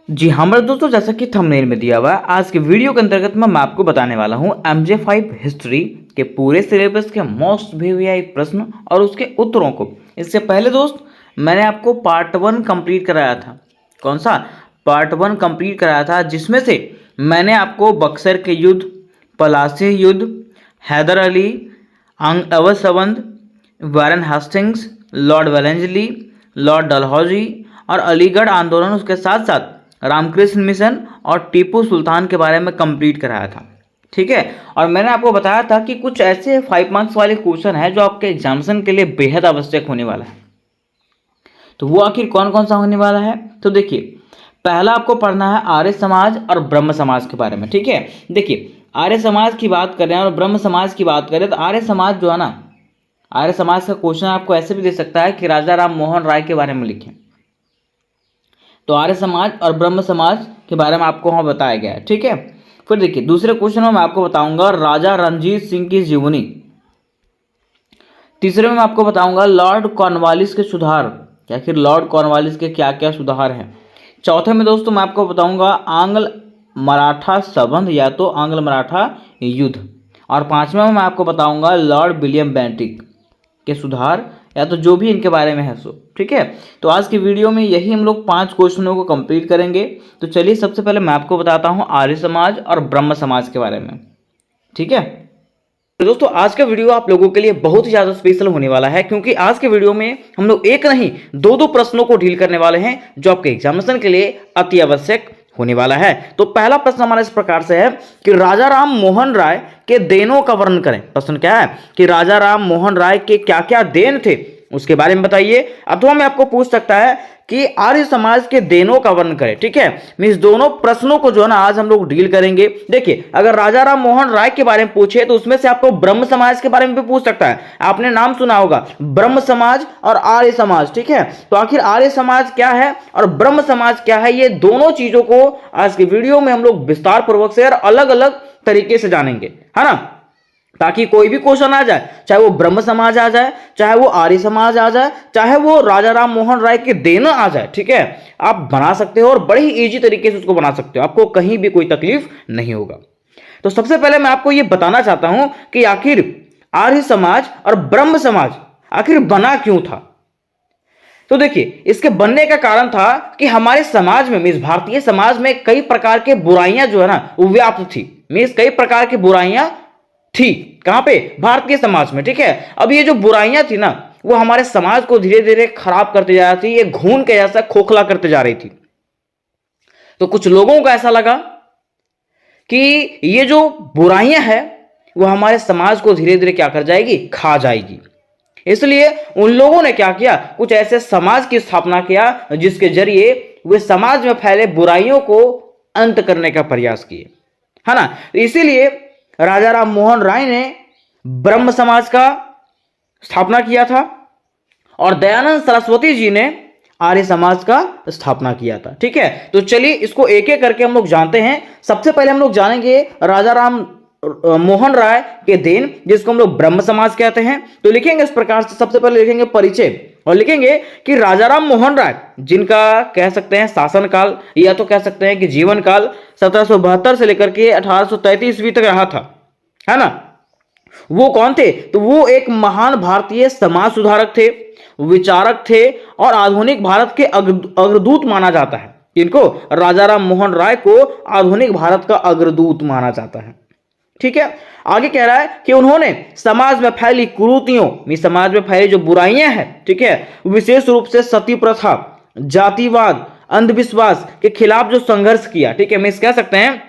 जी हाँ मेरे दोस्तों, जैसा कि थंबनेल में दिया हुआ है, आज के वीडियो के अंतर्गत मैं आपको बताने वाला हूँ MJ5 हिस्ट्री के पूरे सिलेबस के मोस्ट वीवीआई प्रश्न और उसके उत्तरों को। इससे पहले दोस्त मैंने आपको पार्ट 1 कंप्लीट कराया था। कौन सा पार्ट 1 कंप्लीट कराया था, जिसमें से मैंने आपको बक्सर के युद्ध, पलासी युद्ध, Haidar Ali, Awadh, Warren Hastings, Lord Wellesley, Lord Dalhousie और अलीगढ़ आंदोलन, उसके साथ साथ रामकृष्ण मिशन और टीपू सुल्तान के बारे में कंप्लीट कराया था। ठीक है, और मैंने आपको बताया था कि कुछ ऐसे 5 मार्क्स वाले क्वेश्चन है जो आपके एग्जामिनेशन के लिए बेहद आवश्यक होने वाला है। तो वो आखिर कौन कौन सा होने वाला है, तो देखिए पहला आपको पढ़ना है आर्य समाज और ब्रह्म समाज के बारे में। ठीक है, देखिए आर्य समाज की बात करें और ब्रह्म समाज की बात करें तो आर्य समाज जो है ना, आर्य समाज का क्वेश्चन आपको ऐसे भी दे सकता है कि राजा राम मोहन राय के बारे में लिखें। तो आर्य समाज और ब्रह्म समाज के बारे में आपको वहां बताया गया है। ठीक है, फिर देखिए दूसरे क्वेश्चन में मैं आपको बताऊंगा राजा रणजीत सिंह की जीवनी। तीसरे में मैं आपको बताऊंगा लॉर्ड कॉर्नवालिस के सुधार, या फिर लॉर्ड कॉर्नवालिस के क्या क्या सुधार हैं। चौथे में दोस्तों मैं आपको बताऊंगा आंग्ल मराठा संबंध, या तो आंग्ल मराठा युद्ध। और पांचवें में मैं आपको बताऊंगा लॉर्ड विलियम बेंटिक के सुधार, या तो जो भी इनके बारे में है सो। ठीक है, तो आज की वीडियो में यही हम लोग 5 क्वेश्चनों को कंप्लीट करेंगे। तो चलिए सबसे पहले मैं आपको बताता हूँ आर्य समाज और ब्रह्म समाज के बारे में। ठीक है, तो दोस्तों आज का वीडियो आप लोगों के लिए बहुत ही ज़्यादा स्पेशल होने वाला है, क्योंकि आज के वीडियो में हम लोग एक नहीं दो प्रश्नों को डील करने वाले हैं जो आपके एग्जामिनेशन के लिए अति आवश्यक होने वाला है। तो पहला प्रश्न हमारा इस प्रकार से है कि राजा राम मोहन राय के देनों का वर्णन करें। प्रश्न क्या है कि राजा राम मोहन राय के क्या क्या देन थे उसके बारे में बताइए। अथवा मैं आपको पूछ सकता है कि आर्य समाज के देनों का वर्णन करें। ठीक है, मींस दोनों प्रश्नों को जो है ना आज हम लोग डील करेंगे। देखिए अगर राजा राम मोहन राय के बारे में पूछे तो उसमें से आपको ब्रह्म समाज के बारे में भी पूछ सकता है। आपने नाम सुना होगा ब्रह्म समाज और आर्य समाज। ठीक है, तो आखिर आर्य समाज क्या है और ब्रह्म समाज क्या है, ये दोनों चीजों को आज की वीडियो में हम लोग विस्तार पूर्वक से और अलग अलग तरीके से जानेंगे, है ना, ताकि कोई भी क्वेश्चन आ जाए, चाहे वो ब्रह्म समाज आ जाए, चाहे वो आर्य समाज आ जाए, चाहे वो राजा राम मोहन राय के देना आ जाए, ठीक है, आप बना सकते हो और बड़े ही इजी तरीके से उसको बना सकते हो, आपको कहीं भी कोई तकलीफ नहीं होगा। तो सबसे पहले मैं आपको यह बताना चाहता हूं कि आखिर आर्य समाज और ब्रह्म समाज आखिर बना क्यों था। तो देखिए इसके बनने का कारण था कि हमारे समाज में, मीन्स भारतीय समाज में कई प्रकार के बुराइयां जो है ना वो व्याप्त थी। मीन्स कई प्रकार की बुराइयां थी कहां पे, भारतीय समाज में। ठीक है, अब ये जो बुराइयां थी ना वो हमारे समाज को धीरे धीरे खराब करते जा रही थी, ये घून के जैसा खोखला करते जा रही थी। तो कुछ लोगों को ऐसा लगा कि ये जो बुराइयां हैं वो हमारे समाज को धीरे धीरे क्या कर जाएगी, खा जाएगी। इसलिए उन लोगों ने क्या किया, कुछ ऐसे समाज की स्थापना किया जिसके जरिए वे समाज में फैले बुराइयों को अंत करने का प्रयास किए, है ना। इसीलिए राजा राम मोहन राय ने ब्रह्म समाज का स्थापना किया था और दयानंद सरस्वती जी ने आर्य समाज का स्थापना किया था। ठीक है, तो चलिए इसको एक एक करके हम लोग जानते हैं। सबसे पहले हम लोग जानेंगे राजा राम मोहन राय के देन, जिसको हम लोग ब्रह्म समाज कहते हैं। तो लिखेंगे इस प्रकार से, सबसे पहले लिखेंगे परिचय और लिखेंगे कि राजा राम मोहन राय, जिनका कह सकते हैं शासनकाल या तो कह सकते हैं कि जीवन काल 1772 से लेकर के 1833 ईस्वी तक रहा था, है ना। वो कौन थे, तो वो एक महान भारतीय समाज सुधारक थे, विचारक थे और आधुनिक भारत के अग्रदूत माना जाता है। इनको राजा राम मोहन राय को आधुनिक भारत का अग्रदूत माना जाता है। ठीक है, आगे कह रहा है कि उन्होंने समाज में फैली कुरीतियों, समाज में फैली जो बुराइयां हैं, ठीक है, विशेष रूप से सती प्रथा, जातिवाद, अंधविश्वास के खिलाफ जो संघर्ष किया। ठीक है, मैं कह सकते हैं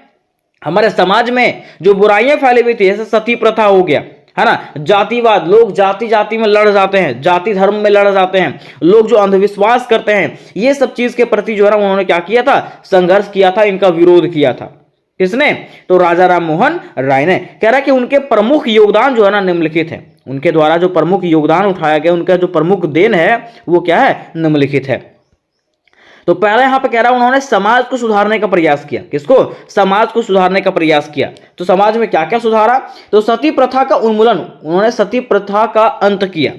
हमारे समाज में जो बुराइयां फैली हुई थी, जैसे सती प्रथा हो गया, है ना, जातिवाद, लोग जाति जाति में लड़ जाते हैं, जाति धर्म में लड़ जाते हैं, लोग जो अंधविश्वास करते हैं, ये सब चीज के प्रति जो है ना उन्होंने क्या किया था, संघर्ष किया था, इनका विरोध किया था। किसने, तो राजा राम मोहन राय ने। कह रहा है कि उनके प्रमुख योगदान जो है ना निम्नलिखित है, उनके द्वारा जो प्रमुख योगदान उठाया गया, उनका जो प्रमुख देन है वो क्या है, निम्नलिखित है। तो पहले यहां पे कह रहा है उन्होंने समाज को सुधारने का प्रयास किया। किसको, समाज को सुधारने का प्रयास किया। तो समाज में क्या क्या सुधारा, तो सती प्रथा का उन्मूलन, उन्होंने सती प्रथा का अंत किया।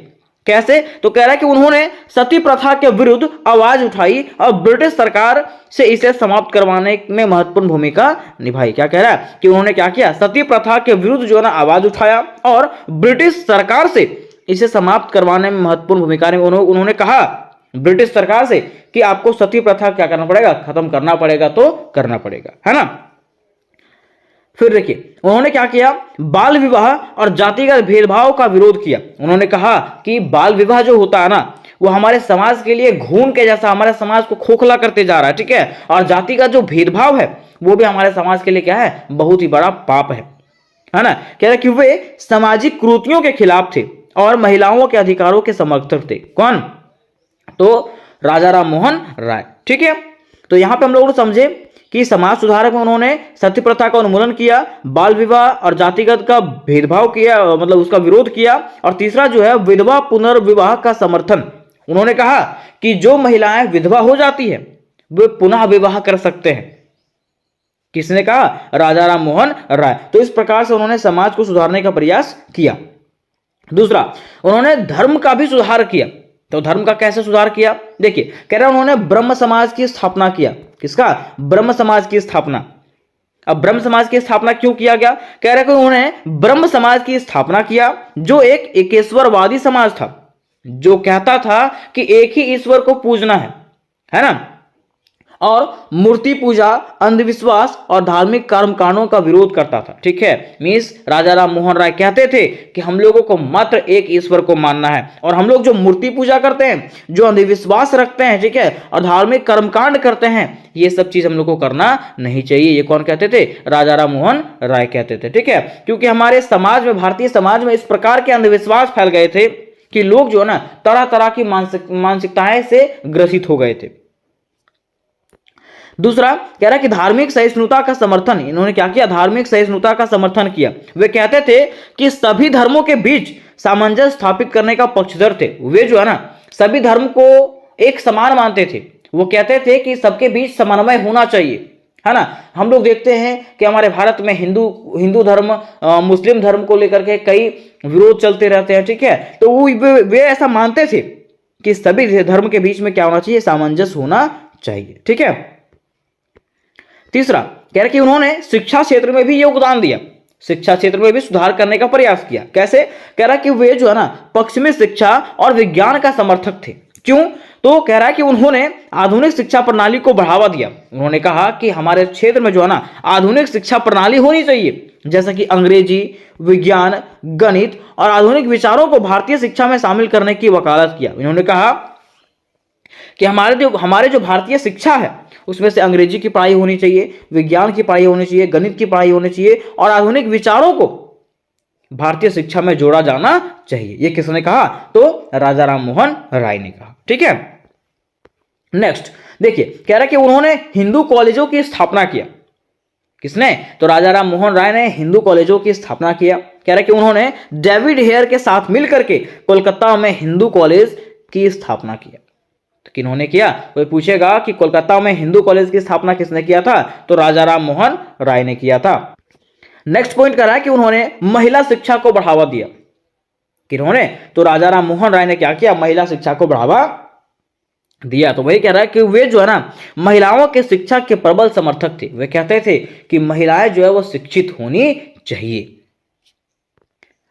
कैसे? तो कह रहा है कि उन्होंने सती प्रथा के विरुद्ध आवाज उठाई और ब्रिटिश सरकार से इसे समाप्त करवाने में महत्वपूर्ण भूमिका निभाई। क्या कह रहा है कि उन्होंने क्या किया? सती प्रथा के विरुद्ध जो है ना आवाज उठाया और ब्रिटिश सरकार से इसे समाप्त करवाने में महत्वपूर्ण भूमिका उन्होंने कहा ब्रिटिश सरकार से कि आपको सती प्रथा क्या करना पड़ेगा? खत्म करना पड़ेगा, तो करना पड़ेगा, है ना। फिर देखिए उन्होंने क्या किया? बाल विवाह और जातिगत भेदभाव का विरोध किया। उन्होंने कहा कि बाल विवाह जो होता है ना वो हमारे समाज के लिए घून के जैसा हमारे समाज को खोखला करते जा रहा है, ठीक है। और जातिगत जो भेदभाव है वो भी हमारे समाज के लिए क्या है? बहुत ही बड़ा पाप है ना। कह रहे कि वे सामाजिक कुरीतियों के खिलाफ थे और महिलाओं के अधिकारों के समर्थक थे। कौन? तो राजा राम मोहन राय, ठीक है। तो यहां पे हम लोग समझे कि समाज सुधारक में उन्होंने सती प्रथा का उन्मूलन किया, बाल विवाह और जातिगत का भेदभाव किया, मतलब उसका विरोध किया, और तीसरा जो है विधवा पुनर्विवाह का समर्थन। उन्होंने कहा कि जो महिलाएं विधवा हो जाती है वे पुनः विवाह कर सकते हैं। किसने कहा? राजा राम मोहन राय। तो इस प्रकार से उन्होंने समाज को सुधारने का प्रयास किया। दूसरा, उन्होंने धर्म का भी सुधार किया। तो धर्म का कैसे सुधार किया? देखिए कह रहे उन्होंने ब्रह्म समाज की स्थापना किया। किसका? ब्रह्म समाज की स्थापना। अब ब्रह्म समाज की स्थापना क्यों किया गया? कह रहे कि उन्होंने ब्रह्म समाज की स्थापना किया जो एक एकेश्वरवादी समाज था, जो कहता था कि एक ही ईश्वर को पूजना है ना, और मूर्ति पूजा, अंधविश्वास और धार्मिक कर्मकांडों का विरोध करता था, ठीक है। मींस राजा राम मोहन राय कहते थे कि हम लोगों को मात्र एक ईश्वर को मानना है, और हम लोग जो मूर्ति पूजा करते हैं, जो अंधविश्वास रखते हैं, ठीक है, और धार्मिक कर्मकांड करते हैं, ये सब चीज हम लोग को करना नहीं चाहिए। ये कौन कहते थे? राजा राम मोहन राय कहते थे, ठीक है। क्योंकि हमारे समाज में, भारतीय समाज में इस प्रकार के अंधविश्वास फैल गए थे कि लोग जो है ना तरह तरह की मानसिकताएं से ग्रसित हो गए थे। दूसरा कह रहा है कि धार्मिक सहिष्णुता का समर्थन। इन्होंने क्या किया? धार्मिक सहिष्णुता का समर्थन किया। वे कहते थे कि सभी धर्मों के बीच सामंजस्य स्थापित करने का पक्षधर थे। वे जो है ना सभी धर्म को एक समान मानते थे। वो कहते थे कि सबके बीच समन्वय होना चाहिए, है ना। हम लोग देखते हैं कि हमारे भारत में हिंदू धर्म, मुस्लिम धर्म को लेकर के कई विरोध चलते रहते हैं, ठीक है। तो वे ऐसा मानते थे कि सभी धर्म के बीच में क्या होना चाहिए? सामंजस्य होना चाहिए, ठीक है। तीसरा कह रहे कि उन्होंने शिक्षा क्षेत्र में भी योगदान दिया, शिक्षा क्षेत्र में भी सुधार करने का प्रयास किया। कैसे? कह रहा कि वे जो है ना पश्चिमी शिक्षा और विज्ञान का समर्थक थे। क्यों? तो कह रहा है कि उन्होंने आधुनिक शिक्षा प्रणाली को बढ़ावा दिया। उन्होंने कहा कि हमारे क्षेत्र में जो है ना आधुनिक शिक्षा प्रणाली होनी चाहिए, जैसा कि अंग्रेजी, विज्ञान, गणित और आधुनिक विचारों को भारतीय शिक्षा में शामिल करने की वकालत किया। इन्होंने कहा कि हमारे जो भारतीय शिक्षा है उसमें से अंग्रेजी की पढ़ाई होनी चाहिए, विज्ञान की पढ़ाई होनी चाहिए, गणित की पढ़ाई होनी चाहिए, और आधुनिक विचारों को भारतीय शिक्षा में जोड़ा जाना चाहिए। ये किसने कहा? तो राजा राम मोहन राय ने कहा, ठीक है। नेक्स्ट देखिए कह रहा है कि उन्होंने हिंदू कॉलेजों की स्थापना किया। किसने? तो राजा राम मोहन राय ने हिंदू कॉलेजों की स्थापना किया। कह रहा है कि उन्होंने डेविड हेयर के साथ मिलकर के कोलकाता में हिंदू कॉलेज की स्थापना किया। तो किन्होंने किया? कोई पूछेगा कि कोलकाता में हिंदू कॉलेज की स्थापना किसने किया था? तो राजा राम मोहन राय ने किया था। नेक्स्ट पॉइंट कर रहा है कि उन्होंने महिला शिक्षा को बढ़ावा दिया। किन्होंने? तो राजा राम मोहन राय ने क्या किया? महिला शिक्षा को बढ़ावा दिया। तो वही कह रहा है कि वे जो है ना महिलाओं के शिक्षा के प्रबल समर्थक थे। वे कहते थे कि महिलाएं जो है वो शिक्षित होनी चाहिए।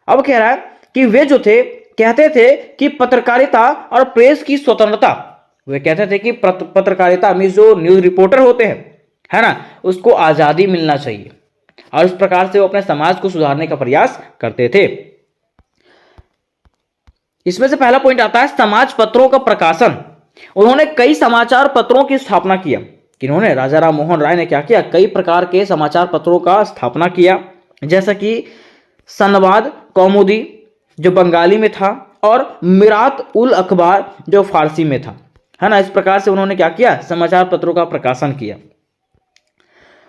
अब कह रहा है कि वे जो थे कहते थे कि पत्रकारिता और प्रेस की स्वतंत्रता, वे कहते थे कि पत्रकारिता में जो न्यूज रिपोर्टर होते हैं, है ना, उसको आजादी मिलना चाहिए, और इस प्रकार से वो अपने समाज को सुधारने का प्रयास करते थे। इसमें से पहला पॉइंट आता है समाज पत्रों का प्रकाशन। उन्होंने कई समाचार पत्रों की स्थापना किया। किन्होंने? राजा राम मोहन राय ने क्या किया? कई प्रकार के समाचार पत्रों का स्थापना किया, जैसा कि संवाद कौमुदी जो बंगाली में था, और मिरात उल अखबार जो फारसी में था, है ना। इस प्रकार से उन्होंने क्या किया? समाचार पत्रों का प्रकाशन किया।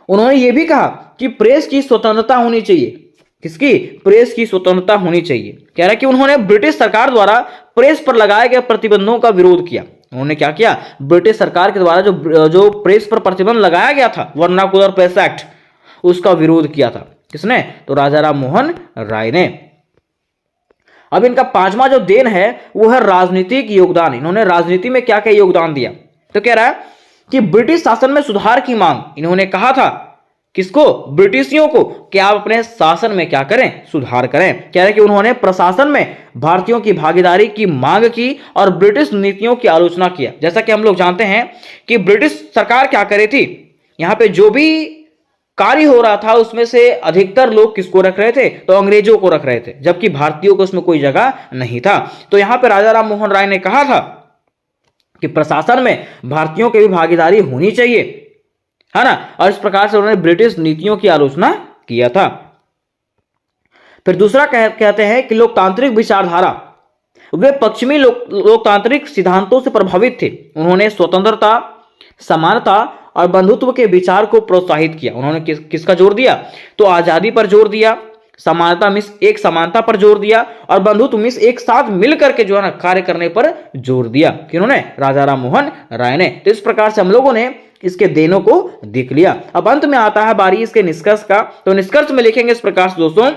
उन्होंने ये भी कहा कि प्रेस की स्वतंत्रता होनी चाहिए। किसकी? प्रेस की स्वतंत्रता होनी चाहिए। कह रहा है कि उन्होंने ब्रिटिश सरकार द्वारा प्रेस पर लगाए गए प्रतिबंधों का विरोध किया। उन्होंने क्या किया? ब्रिटिश सरकार के द्वारा जो प्रेस पर प्रतिबंध लगाया गया था, वर्नाकुलर प्रेस एक्ट, उसका विरोध किया था। किसने? तो राजा राम मोहन राय ने। अब इनका पांचवा जो देन है वो है राजनीतिक योगदान। इन्होंने राजनीति में क्या क्या योगदान दिया, तो कह रहा है कि ब्रिटिश शासन में सुधार की मांग इन्होंने कहा था। किसको? ब्रिटिशियों को, कि आप अपने शासन में क्या करें, सुधार करें। कह रहे कि उन्होंने प्रशासन में भारतीयों की भागीदारी की मांग की और ब्रिटिश नीतियों की आलोचना किया। जैसा कि हम लोग जानते हैं कि ब्रिटिश सरकार क्या करे थी, यहां पे जो भी कार्य हो रहा था उसमें से अधिकतर लोग किसको रख रहे थे, तो अंग्रेजों को रख रहे थे, जबकि भारतीयों को उसमें कोई जगह नहीं था। तो यहां पे राजा राम मोहन राय ने कहा था कि प्रशासन में भारतीयों की भी भागीदारी होनी चाहिए, है ना, और इस प्रकार से उन्होंने ब्रिटिश नीतियों की आलोचना किया था। फिर दूसरा कहते हैं कि लोकतांत्रिक विचारधारा, वे पश्चिमी लोकतांत्रिक सिद्धांतों से प्रभावित थे। उन्होंने स्वतंत्रता, समानता और बंधुत्व के विचार को प्रोत्साहित किया। उन्होंने किसका जोर दिया, तो आजादी पर जोर दिया, समानता मीन्स एक समानता पर जोर दिया, और बंधुत्व मीन्स एक साथ मिलकर के जो है ना कार्य करने पर जोर दिया। किन्होंने? राजा राम मोहन राय ने। तो इस प्रकार से हम लोगों ने इसके देनों को देख लिया। अब अंत में आता है बारी इसके निष्कर्ष का। तो निष्कर्ष में लिखेंगे इस प्रकार से दोस्तों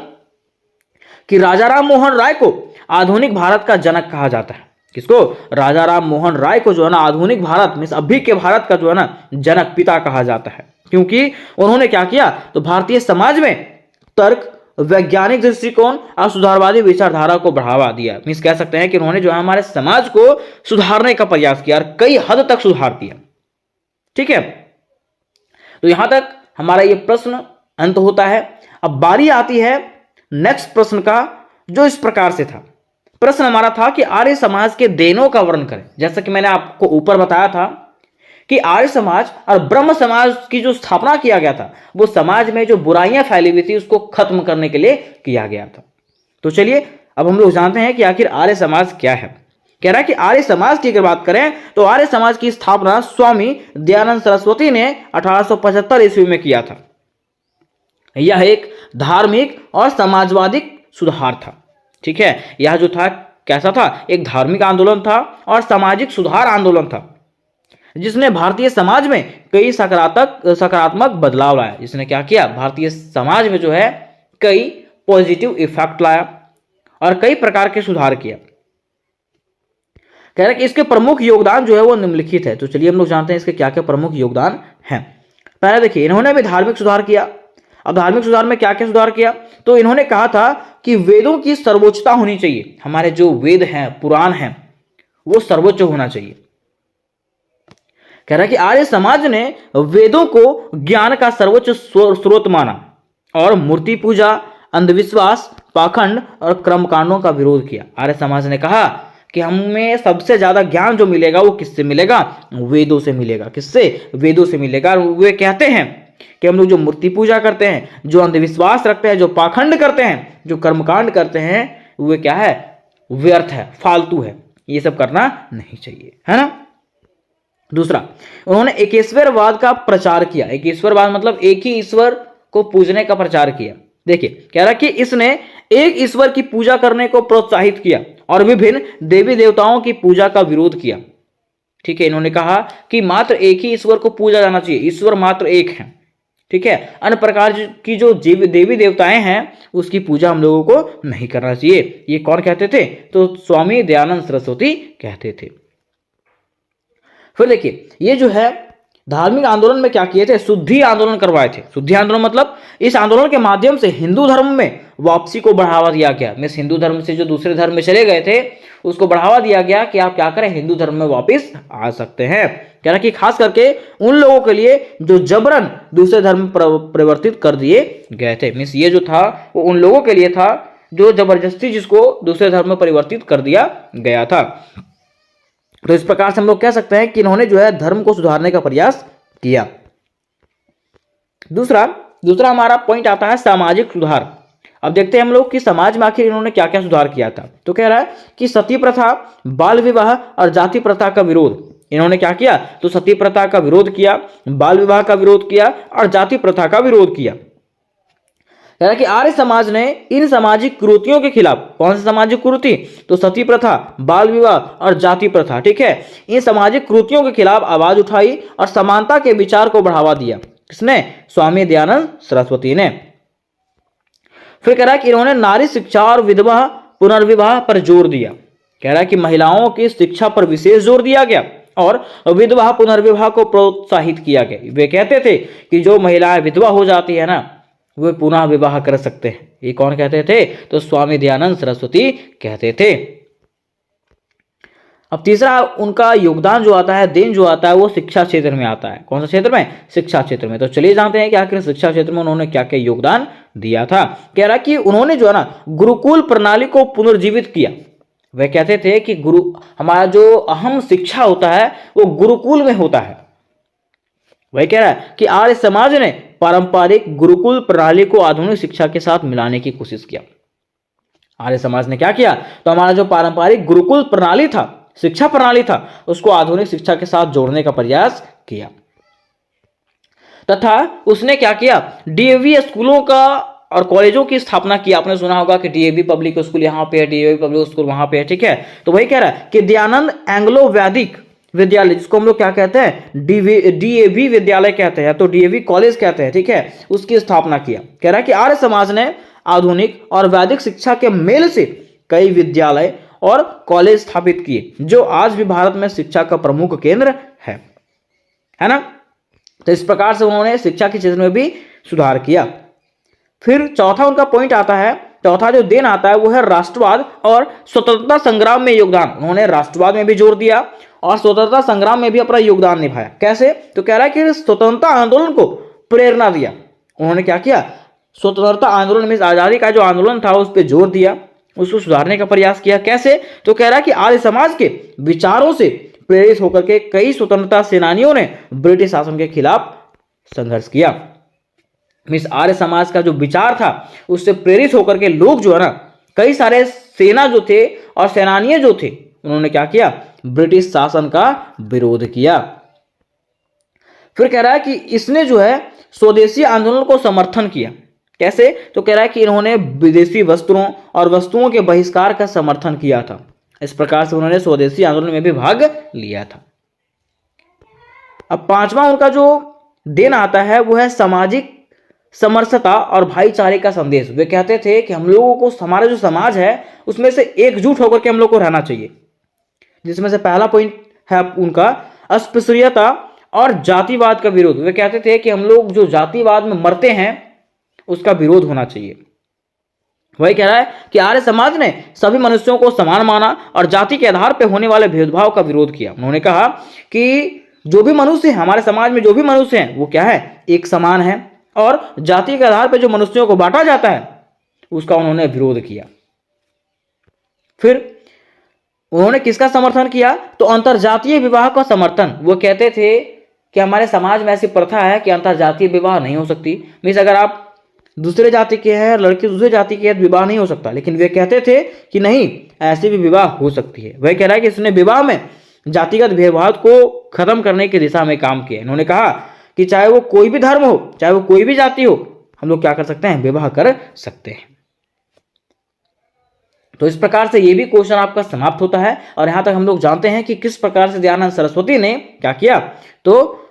कि राजा राम मोहन राय को आधुनिक भारत का जनक कहा जाता है। किसको? राजा राम मोहन राय को जो है ना आधुनिक भारत मीन्स अभी के भारत का जो है ना जनक, पिता कहा जाता है। क्योंकि उन्होंने क्या किया, तो भारतीय समाज में तर्क, वैज्ञानिक दृष्टिकोण और सुधारवादी विचारधारा को बढ़ावा दिया। मीन्स कह सकते हैं कि उन्होंने जो है हमारे समाज को सुधारने का प्रयास किया और कई हद तक सुधार दिया। ठीक है, तो यहां तक हमारा ये प्रश्न अंत होता है। अब बारी आती है नेक्स्ट प्रश्न का, जो इस प्रकार से था। प्रश्न हमारा था कि आर्य समाज के देनों का वर्णन करें। जैसा कि मैंने आपको ऊपर बताया था कि आर्य समाज और ब्रह्म समाज की जो स्थापना किया गया था वो समाज में जो बुराइयां फैली हुई थी उसको खत्म करने के लिए किया गया था। तो चलिए अब हम लोग जानते हैं कि आखिर आर्य समाज क्या है। कह रहा है कि आर्य समाज की अगर बात करें तो आर्य समाज की स्थापना स्वामी दयानंद सरस्वती ने 1875 ईस्वी में किया था। यह एक धार्मिक और समाजवादी सुधार था। ठीक है, यह जो था कैसा था, एक धार्मिक आंदोलन था और सामाजिक सुधार आंदोलन था, जिसने भारतीय समाज में कई सकारात्मक बदलाव लाया। इसने क्या किया, भारतीय समाज में जो है कई पॉजिटिव इफेक्ट लाया और कई प्रकार के सुधार किया। कह रहे कि इसके प्रमुख योगदान जो है वो निम्नलिखित है। तो चलिए हम लोग जानते हैं इसके क्या क्या प्रमुख योगदान हैं। पहले देखिए, इन्होंने भी धार्मिक सुधार किया। अब धार्मिक सुधार में क्या क्या सुधार किया, तो इन्होंने कहा था कि वेदों की सर्वोच्चता होनी चाहिए। हमारे जो वेद हैं, पुराण हैं, वो सर्वोच्च होना चाहिए। कह रहा है कि आर्य समाज ने वेदों को ज्ञान का सर्वोच्च स्रोत माना और मूर्ति पूजा, अंधविश्वास, पाखंड और कर्मकांडों का विरोध किया। आर्य समाज ने कहा कि हमें सबसे ज्यादा ज्ञान जो मिलेगा वो किससे मिलेगा, वेदों से मिलेगा। किससे? वेदों से मिलेगा। वे कहते हैं कि हम लोग जो मूर्ति पूजा करते हैं, जो अंधविश्वास रखते हैं, जो पाखंड करते हैं, जो कर्मकांड करते हैं, वे क्या है, व्यर्थ है, फालतू है, ये सब करना नहीं चाहिए, है ना। दूसरा, उन्होंने एकेश्वरवाद का प्रचार किया। एकेश्वरवाद मतलब एक ही ईश्वर को पूजने का प्रचार किया। देखिए, कह रहा कि इसने एक ईश्वर की पूजा करने को प्रोत्साहित किया और विभिन्न देवी देवताओं की पूजा का विरोध किया। ठीक है, इन्होंने कहा कि मात्र एक ही ईश्वर को पूजा जाना चाहिए, ईश्वर मात्र एक है। ठीक है, अन्य प्रकार की जो देवी देवताएं हैं उसकी पूजा हम लोगों को नहीं करना चाहिए। ये कौन कहते थे, तो स्वामी दयानंद सरस्वती कहते थे। फिर देखिए, ये जो है धार्मिक आंदोलन में क्या किए थे, शुद्धि आंदोलन करवाए थे। शुद्धि आंदोलन मतलब इस आंदोलन के माध्यम से हिंदू धर्म में वापसी को बढ़ावा दिया गया। मीन्स हिंदू धर्म से जो दूसरे धर्म में चले गए थे उसको बढ़ावा दिया गया कि आप क्या करें, हिंदू धर्म में वापस आ सकते हैं। कह रहा कि खास करके उन लोगों के लिए जो जबरन दूसरे धर्म में परिवर्तित कर दिए गए थे। मीन्स ये जो था वो उन लोगों के लिए था जो जबरदस्ती जिसको दूसरे धर्म में परिवर्तित कर दिया गया था। तो इस प्रकार से हम लोग कह सकते हैं कि इन्होंने जो है धर्म को सुधारने का प्रयास किया। दूसरा हमारा पॉइंट आता है सामाजिक सुधार। अब देखते हैं हम लोग कि समाज में आखिर इन्होंने क्या क्या सुधार किया था। तो कह रहा है कि सती प्रथा, बाल विवाह और जाति प्रथा का विरोध इन्होंने क्या किया, तो सती प्रथा का विरोध किया, बाल विवाह का विरोध किया और जाति प्रथा का विरोध किया। कह रहा कि आर्य समाज ने इन सामाजिक कुरीतियों के खिलाफ, कौन सी सामाजिक कुरीति, तो सती प्रथा, बाल विवाह और जाति प्रथा, ठीक है, इन सामाजिक कुरीतियों के खिलाफ आवाज उठाई और समानता के विचार को बढ़ावा दिया। किसने? स्वामी दयानंद सरस्वती ने। फिर कह रहा कि इन्होंने नारी शिक्षा और विधवा पुनर्विवाह पर जोर दिया। कह रहा है कि महिलाओं की शिक्षा पर विशेष जोर दिया गया और विधवा पुनर्विवाह को प्रोत्साहित किया गया। वे कहते थे कि जो महिलाएं विधवा हो जाती है ना, वे पुनः विवाह कर सकते हैं। ये कौन कहते थे? तो स्वामी दयानंद सरस्वती कहते थे। अब तीसरा उनका योगदान जो आता है, देन जो आता है, वो शिक्षा क्षेत्र में आता है। कौन सा क्षेत्र में? शिक्षा क्षेत्र में। तो चलिए जानते हैं कि आखिर शिक्षा क्षेत्र में उन्होंने क्या क्या योगदान दिया था। कह रहा कि उन्होंने जो है ना गुरुकुल प्रणाली को पुनर्जीवित किया। वे कहते थे कि हमारा जो अहम शिक्षा होता है वो गुरुकुल में होता है। वही कह रहा है कि आर्य समाज ने पारंपरिक गुरुकुल प्रणाली को आधुनिक शिक्षा के साथ मिलाने की कोशिश किया। आर्य समाज ने क्या किया? तो हमारा जो पारंपरिक गुरुकुल प्रणाली था, शिक्षा प्रणाली था, उसको आधुनिक शिक्षा के साथ जोड़ने का प्रयास किया। तथा उसने क्या किया? डीएवी स्कूलों का और कॉलेजों की स्थापना की। आपने सुना होगा कि डीएवी पब्लिक स्कूल यहाँ पे है, डीएवी पब्लिक स्कूल वहां पे है, ठीक है। तो वही कह रहा है कि दयानंद एंग्लो वैदिक विद्यालय, जिसको हम लोग क्या कहते हैं? डीएवी विद्यालय कहते हैं, तो डीएवी कॉलेज कहते हैं, ठीक है, उसकी स्थापना किया। कह रहा है कि आर्य समाज ने आधुनिक और वैदिक शिक्षा के मेल से कई विद्यालय और कॉलेज स्थापित किए, जो आज भी भारत में शिक्षा का प्रमुख केंद्र है ना। तो इस प्रकार से उन्होंने शिक्षा के क्षेत्र में भी सुधार किया। फिर चौथा उनका पॉइंट आता है, चौथा जो देन आता है वो है राष्ट्रवाद और स्वतंत्रता संग्राम में योगदान। उन्होंने राष्ट्रवाद में भी जोर दिया और स्वतंत्रता संग्राम में भी अपना योगदान निभाया। कैसे? तो कह रहा है कि स्वतंत्रता आंदोलन को प्रेरणा दिया। उन्होंने क्या किया? स्वतंत्रता आंदोलन में आजादी का जो आंदोलन था उस पर जोर दिया, उसको सुधारने का प्रयास किया। कैसे? तो कह रहा है कि आर्य समाज के विचारों से प्रेरित होकर के कई स्वतंत्रता सेनानियों ने ब्रिटिश शासन के खिलाफ संघर्ष किया। मीन्स आर्य समाज का जो विचार था उससे प्रेरित होकर के लोग जो है ना, कई सारे सेना जो थे और सेनानी जो थे, उन्होंने क्या किया? ब्रिटिश शासन का विरोध किया। फिर कह रहा है कि इसने जो है स्वदेशी आंदोलन को समर्थन किया। कैसे? तो कह रहा है कि इन्होंने विदेशी वस्त्रों और वस्तुओं के बहिष्कार का समर्थन किया था। इस प्रकार से उन्होंने स्वदेशी आंदोलन में भी भाग लिया था। अब पांचवा उनका जो देन आता है वो है सामाजिक समरसता और भाईचारे का संदेश। वे कहते थे कि हम लोगों को, हमारा जो समाज है उसमें से एकजुट होकर के हम लोग को रहना चाहिए। जिसमें से पहला पॉइंट है उनका अस्पृश्यता और जातिवाद का विरोध। वे कहते थे कि हम लोग जो जातिवाद में मरते हैं उसका विरोध होना चाहिए। वही कह रहा है कि आर्य समाज ने सभी मनुष्यों को समान माना और जाति के आधार पर होने वाले भेदभाव का विरोध किया। उन्होंने कहा कि जो भी मनुष्य है हमारे समाज में, जो भी मनुष्य हैं वो क्या है? एक समान है, और जाति के आधार पर जो मनुष्यों को बांटा जाता है उसका उन्होंने विरोध किया। फिर उन्होंने किसका समर्थन किया? तो अंतरजातीय विवाह का समर्थन। वो कहते थे कि हमारे समाज में ऐसी प्रथा है कि अंतरजातीय विवाह नहीं हो सकती। मीन्स अगर आप दूसरे जाति के हैं, लड़की दूसरे जाति के हैं, विवाह नहीं हो सकता। लेकिन वे कहते थे कि नहीं, ऐसी भी विवाह हो सकती है। वह कह रहा है कि इसने विवाह में जातिगत भेदभाव को खत्म करने की दिशा में काम किया। इन्होंने कहा कि चाहे वो कोई भी धर्म हो, चाहे वो कोई भी जाति हो, हम लोग क्या कर सकते हैं? विवाह कर सकते हैं। तो इस प्रकार से ये भी क्वेश्चन आपका समाप्त होता है। और यहां तक हम लोग जानते हैं कि किस प्रकार से दयानंद सरस्वती ने क्या किया? तो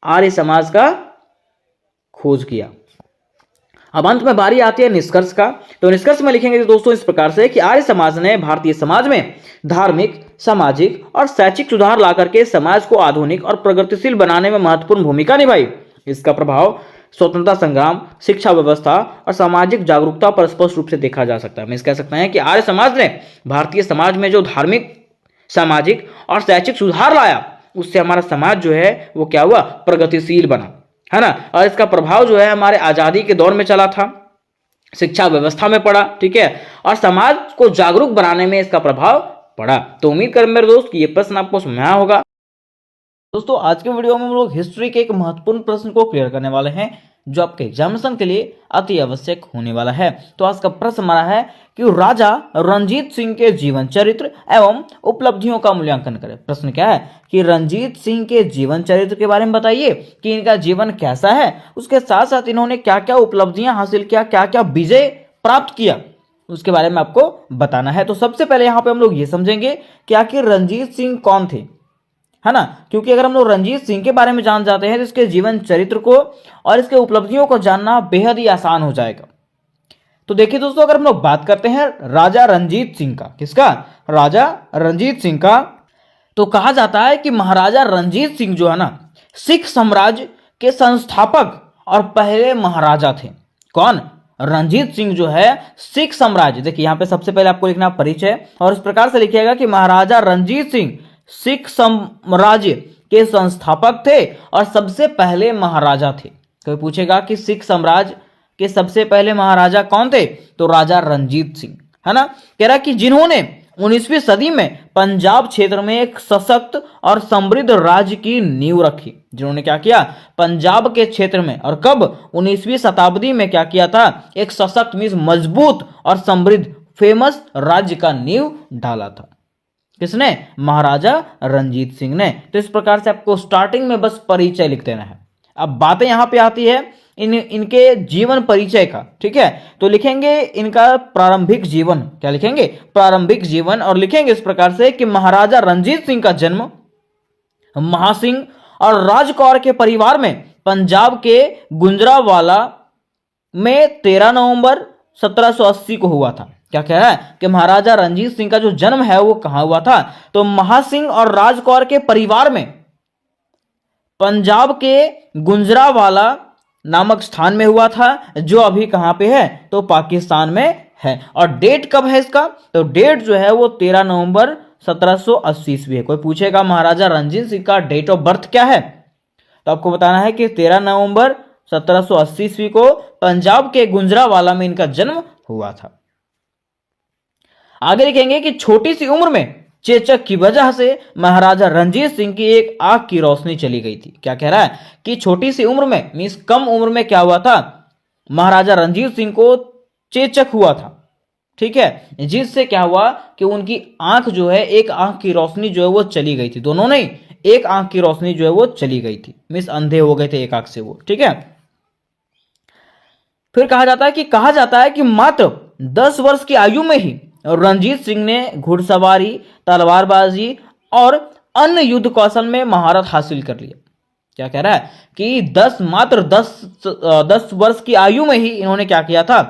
आर्य समाज का खोज किया। अब अंत में बारी आती है निष्कर्ष का। तो निष्कर्ष में लिखेंगे दोस्तों इस प्रकार से कि आर्य समाज ने भारतीय समाज में धार्मिक, सामाजिक और शैक्षिक सुधार ला करके समाज को आधुनिक और प्रगतिशील बनाने में महत्वपूर्ण भूमिका निभाई। इसका प्रभाव स्वतंत्रता संग्राम, शिक्षा व्यवस्था और सामाजिक जागरूकता पर स्पष्ट रूप से देखा जा सकता है। मैं कह सकते हैं कि आर्य समाज ने भारतीय समाज में जो धार्मिक, सामाजिक और शैक्षिक सुधार लाया, उससे हमारा समाज जो है वो क्या हुआ? प्रगतिशील बना, है ना। और इसका प्रभाव जो है हमारे आजादी के दौर में चला था, शिक्षा व्यवस्था में पड़ा, ठीक है, और समाज को जागरूक बनाने में इसका प्रभाव पड़ा। तो उम्मीद कर मेरे दोस्त कि ये प्रश्न आपको समझ आया होगा। दोस्तों आज के वीडियो में हम लोग हिस्ट्री के एक महत्वपूर्ण प्रश्न को क्लियर करने वाले हैं जो आपके एग्जामिनेशन के लिए अति आवश्यक होने वाला है। तो आज का प्रश्न हमारा है कि राजा रणजीत सिंह के जीवन चरित्र एवं उपलब्धियों का मूल्यांकन करें। प्रश्न क्या है कि रणजीत सिंह के जीवन चरित्र के बारे में बताइए कि इनका जीवन कैसा है, उसके साथ साथ इन्होंने क्या क्या उपलब्धियां हासिल किया, क्या क्या विजय प्राप्त किया, उसके बारे में आपको बताना है। तो सबसे पहले यहाँ पे हम लोग ये समझेंगे कि आखिर रणजीत सिंह कौन थे, है ना। क्योंकि अगर हम लोग रणजीत सिंह के बारे में जान जाते हैं तो इसके जीवन चरित्र को और इसके उपलब्धियों को जानना बेहद ही आसान हो जाएगा। तो देखिए दोस्तों, अगर हम लोग बात करते हैं राजा रणजीत सिंह का, किसका, राजा रणजीत सिंह का, तो कहा जाता है कि महाराजा रणजीत सिंह जो है ना, सिख साम्राज्य के संस्थापक और पहले महाराजा थे। कौन, रणजीत सिंह जो है सिख साम्राज्य, देखिए यहां पे सबसे पहले आपको लिखना परिचय, और इस प्रकार से लिखिएगा कि महाराजा रणजीत सिंह सिख साम्राज्य के संस्थापक थे और सबसे पहले महाराजा थे। कोई पूछेगा कि सिख साम्राज्य के सबसे पहले महाराजा कौन थे, तो राजा रणजीत सिंह, है ना। कह रहा कि जिन्होंने 19वीं सदी में पंजाब क्षेत्र में एक सशक्त और समृद्ध राज्य की नींव रखी। जिन्होंने क्या किया, पंजाब के क्षेत्र में, और कब, 19वीं शताब्दी में क्या किया था, एक सशक्त मींस मजबूत और समृद्ध फेमस राज्य का नींव डाला था। किसने, महाराजा रणजीत सिंह ने। तो इस प्रकार से आपको स्टार्टिंग में बस परिचय लिख देना है। अब बातें यहां पे आती है इनके जीवन परिचय का, ठीक है। तो लिखेंगे इनका प्रारंभिक जीवन, क्या लिखेंगे, प्रारंभिक जीवन, और लिखेंगे इस प्रकार से कि महाराजा रणजीत सिंह का जन्म महासिंह और राजकौर के परिवार में पंजाब के गुजरांवाला में 13 नवंबर 1780 को हुआ था। क्या कह रहा है कि महाराजा रणजीत सिंह का जो जन्म है वो कहां हुआ था, तो महासिंह और राजकौर के परिवार में पंजाब के गुजरांवाला नामक स्थान में हुआ था, जो अभी कहां पे है, तो पाकिस्तान में है। और डेट कब है इसका, तो डेट जो है वो 13 नवंबर 1780 ईस्वी है। कोई पूछेगा महाराजा रणजीत सिंह का डेट ऑफ बर्थ क्या है, तो आपको बताना है कि 13 नवंबर 1780 ईस्वी को पंजाब के गुजरांवाला में इनका जन्म हुआ था। आगे लिखेंगे कि छोटी सी उम्र में चेचक की वजह से महाराजा रणजीत सिंह की एक आंख की रोशनी चली गई थी। क्या कह रहा है कि छोटी सी उम्र में मींस कम उम्र में क्या हुआ था, महाराजा रणजीत सिंह को चेचक हुआ था, ठीक है, जिससे क्या हुआ कि उनकी आंख जो है, एक आंख की रोशनी जो है वो चली गई थी। दोनों नहीं, एक आंख की रोशनी जो है वो चली गई थी, मींस अंधे हो गए थे एक आंख से वो, ठीक है। फिर कहा जाता है कि मात्र 10 वर्ष की आयु में ही रणजीत सिंह ने घुड़सवारी, तलवारबाजी और अन्य युद्ध कौशल में महारत हासिल कर लिया। क्या कह रहा है कि मात्र 10 वर्ष की आयु में ही इन्होंने क्या किया था,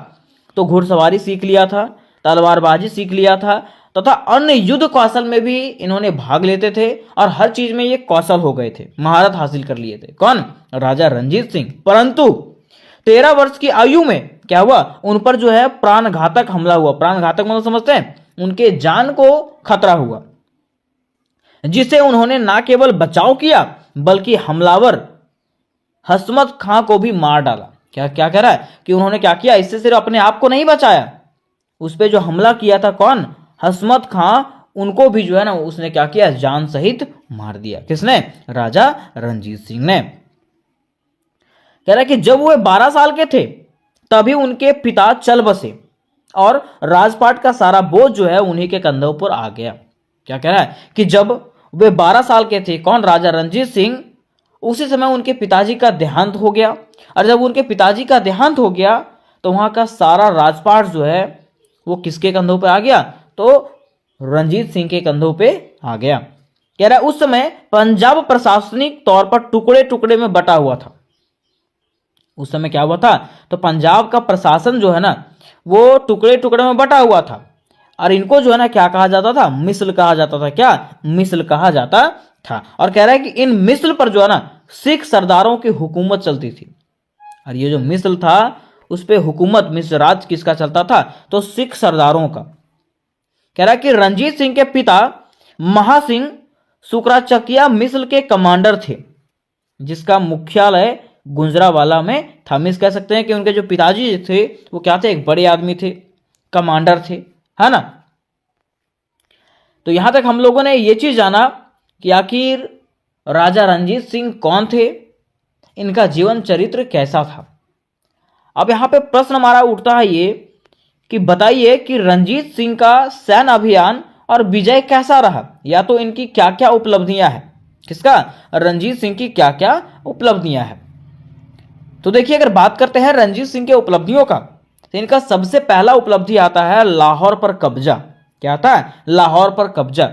तो घुड़सवारी सीख लिया था, तलवारबाजी सीख लिया था, तथा अन्य युद्ध कौशल में भी इन्होंने भाग लेते थे, और हर चीज में ये कौशल हो गए थे, महारत हासिल कर लिए थे। कौन, राजा रणजीत सिंह। परंतु 13 वर्ष की आयु में क्या हुआ, उन पर जो है प्राणघातक हमला हुआ। प्राणघातक मतलब समझते हैं, उनके जान को खतरा हुआ, जिसे उन्होंने ना केवल बचाव किया बल्कि हमलावर हसमत खां को भी मार डाला। क्या क्या कह रहा है कि उन्होंने क्या किया, इससे सिर्फ अपने आप को नहीं बचाया, उस पर जो हमला किया था कौन, हसमत खां, उनको भी जो है ना उसने क्या किया, जान सहित मार दिया। किसने, राजा रणजीत सिंह ने। कह रहा है कि जब वो 12 साल के थे तभी उनके पिता चल बसे और राजपाट का सारा बोझ जो है उन्हीं के कंधों पर आ गया। क्या कह रहा है कि जब वे 12 साल के थे, कौन, राजा रणजीत सिंह, उसी समय उनके पिताजी का देहांत हो गया। और जब उनके पिताजी का देहांत हो गया तो वहां का सारा राजपाट जो है वो किसके कंधों पे आ गया, तो रणजीत सिंह के कंधों पे आ गया। कह रहा है उस समय पंजाब प्रशासनिक तौर पर टुकड़े टुकड़े में बटा हुआ था। उस समय क्या हुआ था, तो पंजाब का प्रशासन जो है ना वो टुकड़े टुकड़े में बटा हुआ था, और इनको जो है ना क्या कहा जाता था, मिस्र कहा जाता था। क्या, मिस्र कहा जाता था। और कह रहा है कि इन मिस्र पर जो है ना सिख सरदारों की हुकूमत चलती थी, और ये जो मिस्र था उस पर हुकूमत, मिस्र राज किसका चलता था, तो सिख सरदारों का। कह रहा है कि रणजीत सिंह के पिता महासिंह शुक्राचकिया मिस्र के कमांडर थे, जिसका मुख्यालय गुजरांवाला में था। मिस कह सकते हैं कि उनके जो पिताजी थे वो क्या थे, एक बड़े आदमी थे, कमांडर थे, है ना। तो यहां तक हम लोगों ने ये चीज जाना कि आखिर राजा रणजीत सिंह कौन थे, इनका जीवन चरित्र कैसा था। अब यहां पे प्रश्न हमारा उठता है ये कि बताइए कि रणजीत सिंह का सैन्य अभियान और विजय कैसा रहा, या तो इनकी क्या क्या उपलब्धियां हैं, किसका, रणजीत सिंह की क्या क्या उपलब्धियां हैं। तो देखिए अगर बात करते हैं रणजीत सिंह के उपलब्धियों का, तो इनका सबसे पहला उपलब्धि आता है लाहौर पर कब्जा। क्या आता है, लाहौर पर कब्जा।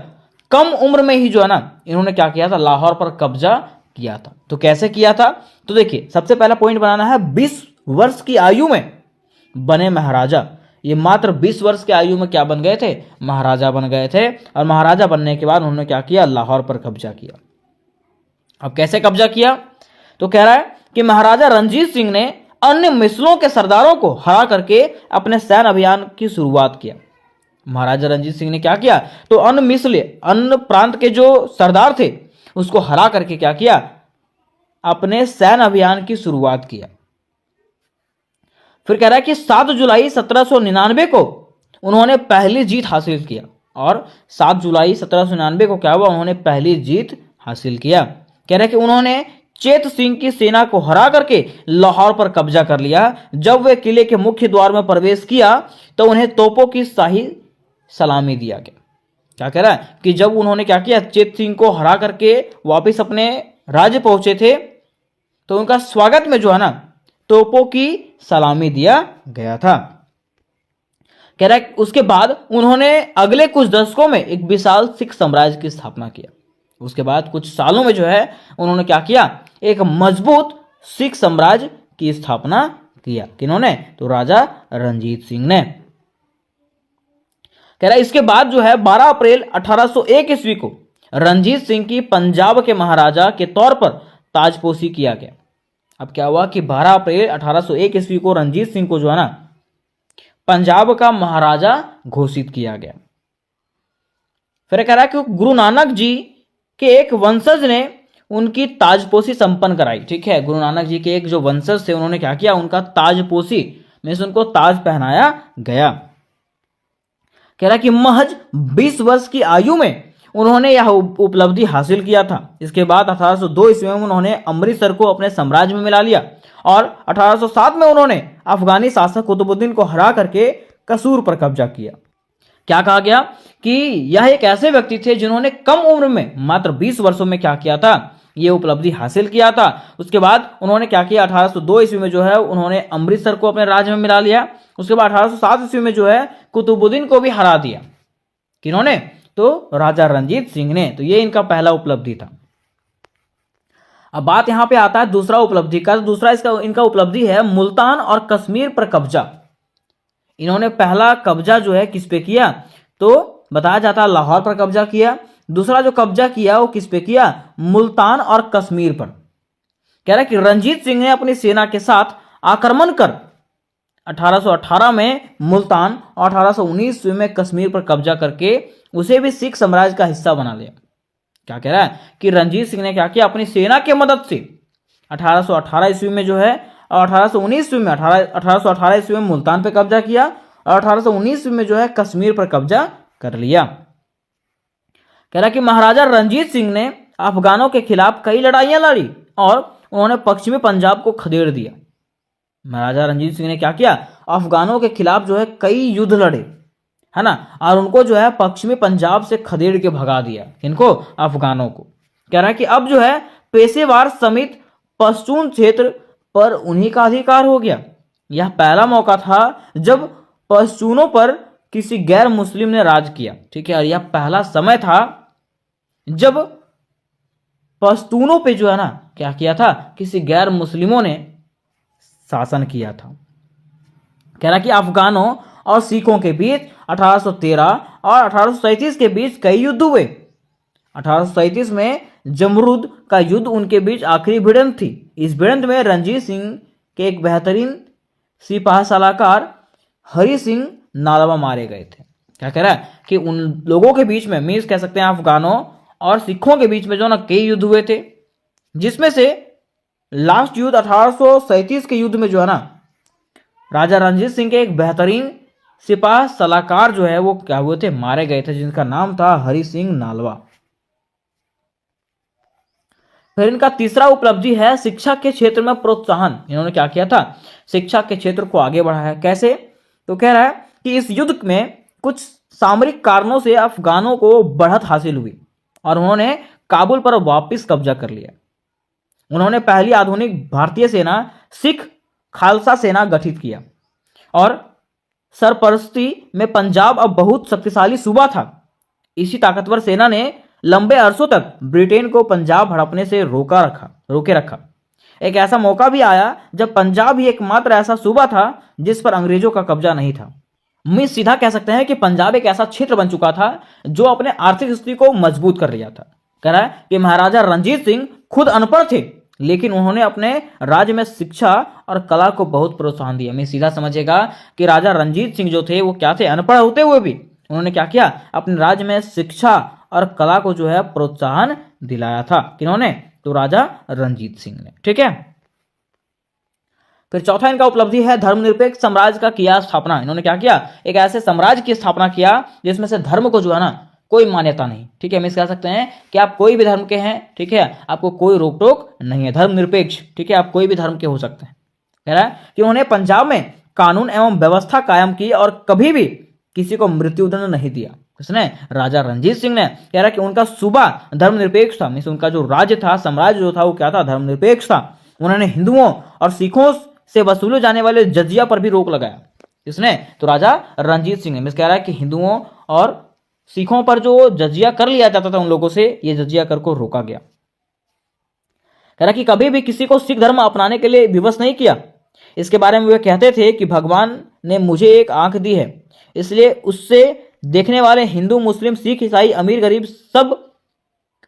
कम उम्र में ही जो है ना इन्होंने क्या किया था, लाहौर पर कब्जा किया था। तो कैसे किया था, तो देखिए सबसे पहला पॉइंट बनाना है, 20 वर्ष की आयु में बने महाराजा। ये मात्र 20 वर्ष की आयु में क्या बन गए थे, महाराजा बन गए थे। और महाराजा बनने के बाद उन्होंने क्या किया, लाहौर पर कब्जा किया। अब कैसे कब्जा किया, तो कह रहा है कि महाराजा रणजीत सिंह ने अन्य मिसलों के सरदारों को हरा करके अपने सैन्य अभियान की शुरुआत किया। महाराजा रणजीत सिंह ने क्या किया, तो अन्य प्रांत के जो सरदार थे उसको हरा करके क्या किया, अपने सैन्य अभियान की शुरुआत किया। फिर कह रहा है कि 7 जुलाई 1799 को उन्होंने पहली जीत हासिल किया। और 7 जुलाई 1799 को क्या हुआ, उन्होंने पहली जीत हासिल किया। कह रहा है कि उन्होंने चेत सिंह की सेना को हरा करके लाहौर पर कब्जा कर लिया। जब वे किले के मुख्य द्वार में प्रवेश किया तो उन्हें तोपों की शाही सलामी दिया गया। क्या कह रहा है कि जब उन्होंने क्या किया, चेत सिंह को हरा करके वापस अपने राज्य पहुंचे थे तो उनका स्वागत में जो है ना, तोपों की सलामी दिया गया था। कह रहा है उसके बाद उन्होंने अगले कुछ दशकों में एक विशाल सिख साम्राज्य की स्थापना किया। उसके बाद कुछ सालों में जो है उन्होंने क्या किया, एक मजबूत सिख साम्राज्य की स्थापना किया। किन्होंने, तो राजा रणजीत सिंह ने। कह रहा है इसके बाद जो है 12 अप्रैल 1801 ईस्वी को रणजीत सिंह की पंजाब के महाराजा के तौर पर ताजपोशी किया गया। अब क्या हुआ कि 12 अप्रैल 1801 ईस्वी को रणजीत सिंह को जो है ना पंजाब का महाराजा घोषित किया गया। फिर कह रहा है कि गुरु नानक जी के एक वंशज ने उनकी ताजपोशी संपन्न कराई। ठीक है, गुरु नानक जी के एक जो वंशज थे उन्होंने क्या किया, उनका ताजपोशी में से उनको ताज पहनाया गया। कह रहा कि महज 20 वर्ष की आयु में उन्होंने यह उपलब्धि हासिल किया था। इसके बाद 1802 ईस्वी में उन्होंने अमृतसर को अपने साम्राज्य में मिला लिया और 1807 में उन्होंने अफगानी शासक कुतुबुद्दीन को हरा करके कसूर पर कब्जा किया। क्या कहा गया कि यह एक ऐसे व्यक्ति थे जिन्होंने कम उम्र में मात्र 20 वर्षों में क्या किया था, ये उपलब्धि हासिल किया था। उसके बाद उन्होंने क्या किया, 1802 ईस्वी में जो है उन्होंने अमृतसर को अपने राज्य में मिला लिया। उसके बाद 1807 ईस्वी में जो है कुतुबुद्दीन को भी हरा दिया। किन्होंने, तो राजा रणजीत सिंह ने। तो ये इनका पहला उपलब्धि था। अब बात यहां पे आता है दूसरा उपलब्धि का। दूसरा इनका उपलब्धि है मुल्तान और कश्मीर पर कब्जा। इन्होंने पहला कब्जा जो है किस पे किया, तो बताया जाता है लाहौर पर कब्जा किया। दूसरा जो कब्जा किया वो किस पे किया, मुल्तान और कश्मीर पर। कह रहा है कि रणजीत सिंह ने अपनी सेना के साथ आक्रमण कर 1818 में मुल्तान और 1819 में कश्मीर पर कब्जा करके उसे भी सिख साम्राज्य का हिस्सा बना लिया। क्या कह रहा है कि रणजीत सिंह ने क्या किया, अपनी सेना की मदद से 1818 ईस्वी में जो है और 1819 ईस्वी में 1818 ईस्वी में मुल्तान पर कब्जा किया और 1819 ईस्वी में जो है कश्मीर पर कब्जा कर लिया। कह रहा कि महाराजा रणजीत सिंह ने अफगानों के खिलाफ कई लड़ाइयां लड़ी और उन्होंने पश्चिमी पंजाब को खदेड़ दिया। महाराजा रणजीत सिंह ने क्या किया, अफगानों के खिलाफ जो है कई युद्ध लड़े, है ना, और उनको जो है पश्चिमी पंजाब से खदेड़ के भगा दिया। इनको, अफगानों को। कह रहा है कि अब जो है पेशेवार समेत पश्तून क्षेत्र पर उन्हीं का अधिकार हो गया। यह पहला मौका था जब पश्तूनों पर किसी गैर मुस्लिम ने राज किया। ठीक है, और यह पहला समय था जब पश्तूनों पे जो है ना क्या किया था, किसी गैर मुस्लिमों ने शासन किया था। कह रहा कि अफगानों और सिखों के बीच 1813 और 1837 के बीच कई युद्ध हुए। 1837 में जमरूद का युद्ध उनके बीच आखिरी भिड़ंत थी। इस भिड़ंत में रणजीत सिंह के एक बेहतरीन सिपाही सलाहकार हरि सिंह नालवा मारे गए थे। क्या कह रहा है कि उन लोगों के बीच में, मीन्स कह सकते हैं अफगानों और सिखों के बीच में जो ना कई युद्ध हुए थे, जिसमें से लास्ट युद्ध 1837 के युद्ध में जो है ना राजा रणजीत सिंह के एक बेहतरीन सिपाही सलाहकार जो है वो क्या हुए थे, मारे गए थे, जिनका नाम था हरि सिंह नालवा। फिर इनका तीसरा उपलब्धि है शिक्षा के क्षेत्र में प्रोत्साहन। इन्होंने क्या किया था, शिक्षा के क्षेत्र को आगे बढ़ाया। कैसे, तो कह रहा है कि इस युद्ध में कुछ सामरिक कारणों से अफगानों को बढ़त हासिल हुई और उन्होंने काबुल पर वापस कब्जा कर लिया। उन्होंने पहली आधुनिक भारतीय सेना सिख खालसा सेना गठित किया और सरपरस्ती में पंजाब अब बहुत शक्तिशाली सूबा था। इसी ताकतवर सेना ने लंबे अरसों तक ब्रिटेन को पंजाब हड़पने से रोके रखा। एक ऐसा मौका भी आया जब पंजाब ही एकमात्र ऐसा सूबा था जिस पर अंग्रेजों का कब्जा नहीं था। मीन्स सीधा कह सकते हैं कि पंजाब एक ऐसा क्षेत्र बन चुका था जो अपने आर्थिक स्थिति को मजबूत कर लिया था। कह रहा है कि महाराजा रणजीत सिंह खुद अनपढ़ थे, लेकिन उन्होंने अपने राज्य में शिक्षा और कला को बहुत प्रोत्साहन दिया। मैं सीधा समझेगा कि राजा रणजीत सिंह जो थे वो क्या थे, अनपढ़ होते हुए भी उन्होंने क्या किया, अपने राज्य में शिक्षा और कला को जो है प्रोत्साहन दिलाया था। किन्होंने, तो राजा रणजीत सिंह ने। ठीक है, फिर चौथा इनका उपलब्धि है धर्मनिरपेक्ष साम्राज्य का किया स्थापना। इन्होंने क्या किया, एक ऐसे साम्राज्य की स्थापना किया जिसमें से धर्म को जो है ना कोई मान्यता नहीं। ठीक है, हम इस कह सकते हैं कि आप कोई भी धर्म के हैं, ठीक है, आपको कोई रोक टोक नहीं है, धर्मनिरपेक्ष। ठीक है, आप कोई भी धर्म के हो सकते हैं। कह रहा है कि उन्होंने पंजाब में कानून एवं व्यवस्था कायम की और कभी भी किसी को मृत्युदंड नहीं दिया। किसने, राजा रणजीत सिंह ने। कह रहा है कि उनका सूबा धर्मनिरपेक्ष था, मीन्स उनका जो राज्य था, साम्राज्य जो था वो क्या था, धर्मनिरपेक्ष था। उन्होंने हिंदुओं और सिखों से वसूले जाने वाले जजिया पर भी रोक लगाया। किसने, तो राजा रणजीत सिंह ने। मीन्स कह रहा है कि हिंदुओं और सिखों पर जो जजिया कर लिया जाता था उन लोगों से, ये जजिया कर को रोका गया। कह रहा कि कभी भी किसी को सिख धर्म अपनाने के लिए विवश नहीं किया। इसके बारे में वे कहते थे कि भगवान ने मुझे एक आंख दी है, इसलिए उससे देखने वाले हिंदू, मुस्लिम, सिख, ईसाई, अमीर, गरीब सब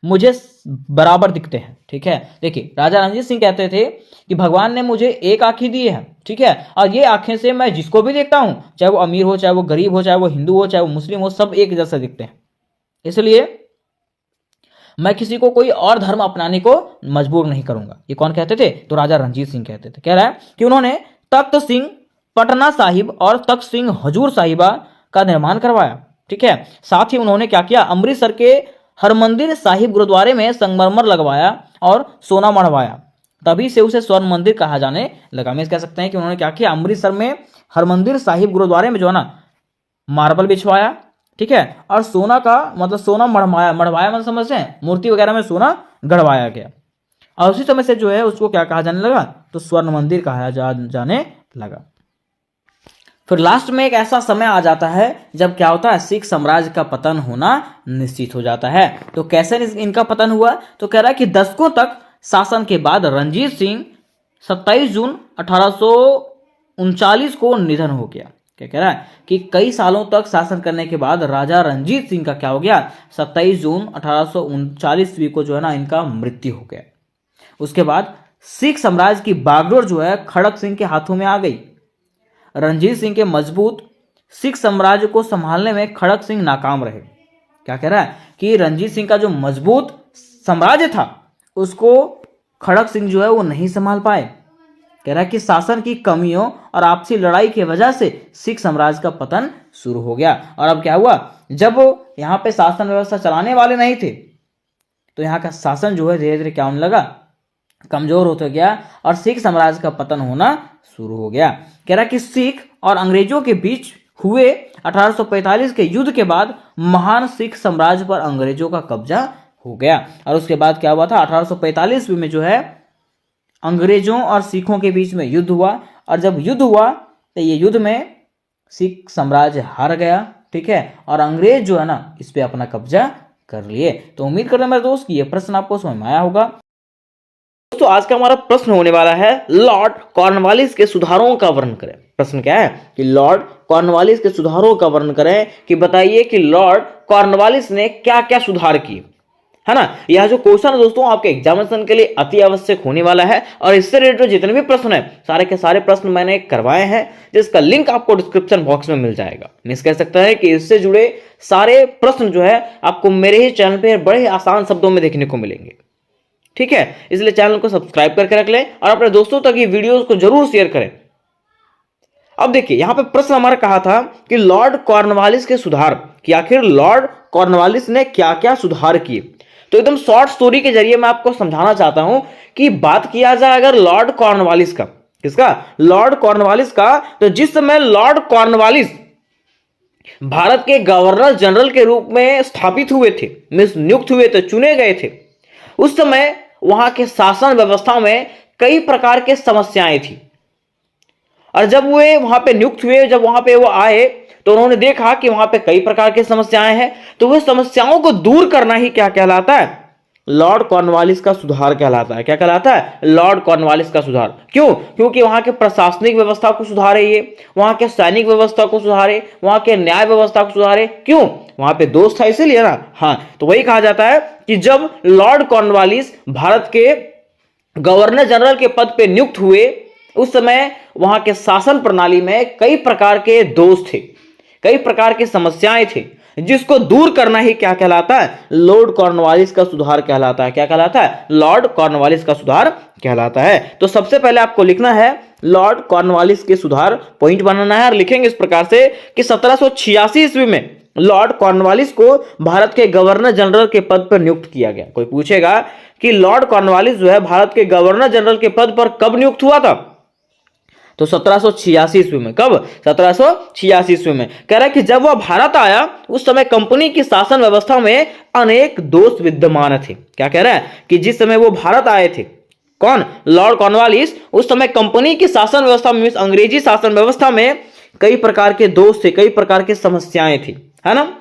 मुझे बराबर दिखते हैं। ठीक है, देखिए राजा रणजीत सिंह कहते थे कि भगवान ने मुझे एक आंख ही दी है, ठीक है, और ये आंखें से मैं जिसको भी देखता हूं, चाहे वो अमीर हो, चाहे वो गरीब हो, चाहे वो हिंदू हो, चाहे वो मुस्लिम हो, सब एक जैसे दिखते हैं। इसलिए मैं किसी को कोई और धर्म अपनाने को मजबूर नहीं करूंगा। ये कौन कहते थे, तो राजा रणजीत सिंह कहते थे। कह रहा है कि उन्होंने तख्त सिंह पटना साहिब और तख्त सिंह हजूर साहिबा का निर्माण करवाया। ठीक है, साथ ही उन्होंने क्या किया, अमृतसर के हरमंदिर साहिब गुरुद्वारे में संगमरमर लगवाया और सोना मढ़वाया, तभी से उसे स्वर्ण मंदिर कहा जाने लगा। मैं कह सकते हैं कि उन्होंने क्या किया, अमृतसर में हरमंदिर साहिब गुरुद्वारे में जो है ना मार्बल बिछवाया, ठीक है, और सोना का मतलब सोना मढ़वाया, मढ़वाया मतलब समझते हैं, मूर्ति वगैरह में सोना गढ़वाया गया, और उसी समय से जो है उसको क्या कहा जाने लगा, तो स्वर्ण मंदिर कहा जाने लगा। फिर लास्ट में एक ऐसा समय आ जाता है जब क्या होता है, सिख साम्राज्य का पतन होना निश्चित हो जाता है। तो कैसे इनका पतन हुआ, तो कह रहा है कि दशकों तक शासन के बाद रणजीत सिंह 27 जून 1839 को निधन हो गया। क्या कह रहा है कि कई सालों तक शासन करने के बाद राजा रणजीत सिंह का क्या हो गया, 27 जून 1839 ईस्वी को जो है ना इनका मृत्यु हो गया। उसके बाद सिख साम्राज्य की बागडोर जो है खड़क सिंह के हाथों में आ गई। रणजीत सिंह के मजबूत सिख साम्राज्य को संभालने में खड़क सिंह नाकाम रहे। क्या कह रहा है कि रणजीत सिंह का जो मजबूत साम्राज्य था उसको खड़क सिंह जो है वो नहीं संभाल पाए। कह रहा है कि शासन की कमियों और आपसी लड़ाई की वजह से सिख साम्राज्य का पतन शुरू हो गया। और अब क्या हुआ, जब यहाँ पे शासन व्यवस्था चलाने वाले नहीं थे तो यहाँ का शासन जो है धीरे धीरे क्या होने लगा, कमजोर होता गया और सिख साम्राज्य का पतन होना शुरू हो गया। कह रहा कि सिख और अंग्रेजों के बीच हुए 1845 के युद्ध के बाद महान सिख साम्राज्य पर अंग्रेजों का कब्जा हो गया। और उसके बाद क्या हुआ था, 1845 में जो है अंग्रेजों और सिखों के बीच में युद्ध हुआ, और जब युद्ध हुआ तो ये युद्ध में सिख साम्राज्य हार गया। ठीक है, और अंग्रेज जो है ना इस पे अपना कब्जा कर लिए। तो उम्मीद करते हैं मेरे दोस्त कि ये प्रश्न आपको समझ में आया होगा। दोस्तों आज का हमारा प्रश्न होने वाला है, लॉर्ड कॉर्नवालिस के सुधारों का वर्णन करें। प्रश्न क्या है कि लॉर्ड कॉर्नवालिस के सुधारों का वर्णन करें, कि बताइए कि लॉर्ड कॉर्नवालिस ने क्या क्या सुधार किए, है ना। यह जो क्वेश्चन है दोस्तों आपके एग्जामिनेशन के लिए अति आवश्यक होने वाला है, और इससे रिलेटेड जितने भी प्रश्न है सारे के सारे प्रश्न मैंने करवाए हैं, जिसका लिंक आपको डिस्क्रिप्शन बॉक्स में मिल जाएगा। मिस कह सकता है कि इससे जुड़े सारे प्रश्न जो है आपको मेरे ही चैनल पे बड़े आसान शब्दों में देखने को मिलेंगे। ठीक है, इसलिए चैनल को सब्सक्राइब करके रख लें और अपने दोस्तों तक ये वीडियोस को जरूर शेयर करें। अब देखिए यहां पे प्रश्न हमारा कहा था कि लॉर्ड कॉर्नवालिस के सुधार, कि आखिर लॉर्ड कॉर्नवालिस ने क्या क्या सुधार किए। तो एकदम शॉर्ट स्टोरी के जरिए मैं आपको समझाना चाहता हूं कि बात किया जाए अगर लॉर्ड कॉर्नवालिस का, किसका, लॉर्ड कॉर्नवालिस का, तो जिस समय लॉर्ड कॉर्नवालिस भारत के गवर्नर जनरल के रूप में स्थापित हुए थे, नियुक्त हुए थे, चुने गए थे, उस समय वहां के शासन व्यवस्था में कई प्रकार के समस्याएं थी। और जब वे वहां पे नियुक्त हुए, जब वहां पे वो आए, तो उन्होंने देखा कि वहां पे कई प्रकार की समस्याएं हैं, तो वह समस्याओं को दूर करना ही क्या कहलाता है, लॉर्ड कॉर्नवालिस का सुधार कहलाता है। क्या कहलाता है? लॉर्ड कॉर्नवालिस का सुधार। क्यों? क्योंकि वहां के प्रशासनिक व्यवस्था को सुधारे, ये वहां के सैनिक व्यवस्था को सुधारे, वहां के न्याय व्यवस्था को सुधारे। क्यों? वहां पे दोस्त था इसीलिए ना। हाँ, तो वही कहा जाता है कि जब लॉर्ड कॉर्नवालिस भारत के गवर्नर जनरल के पद पे नियुक्त हुए, उस समय वहां के शासन प्रणाली में कई प्रकार के दोष थे, कई प्रकार की समस्याएं थी, जिसको दूर करना ही क्या कहलाता है? लॉर्ड कॉर्नवालिस का सुधार कहलाता है। क्या कहलाता है? लॉर्ड कॉर्नवालिस का सुधार कहलाता है। तो सबसे पहले आपको लिखना है लॉर्ड कॉर्नवालिस के सुधार, पॉइंट बनाना है और लिखेंगे इस प्रकार से कि 1786 ईस्वी में लॉर्ड कॉर्नवालिस को भारत के गवर्नर जनरल के पद पर नियुक्त किया गया। कोई पूछेगा कि लॉर्ड कॉर्नवालिस जो है भारत के गवर्नर जनरल के पद पर कब नियुक्त हुआ था? तो 1786 ईस्वी में। कब? 1786 ईस्वी में। कह रहा है कि जब वह भारत आया उस समय कंपनी की शासन व्यवस्था में अनेक दोष विद्यमान थे। क्या कह रहा है? कि जिस समय वो भारत आए थे, कौन? लॉर्ड कॉर्नवालिस, उस समय कंपनी की शासन व्यवस्था में, अंग्रेजी शासन व्यवस्था में कई प्रकार के दोष थे, कई प्रकार की समस्याएं थी, है ना।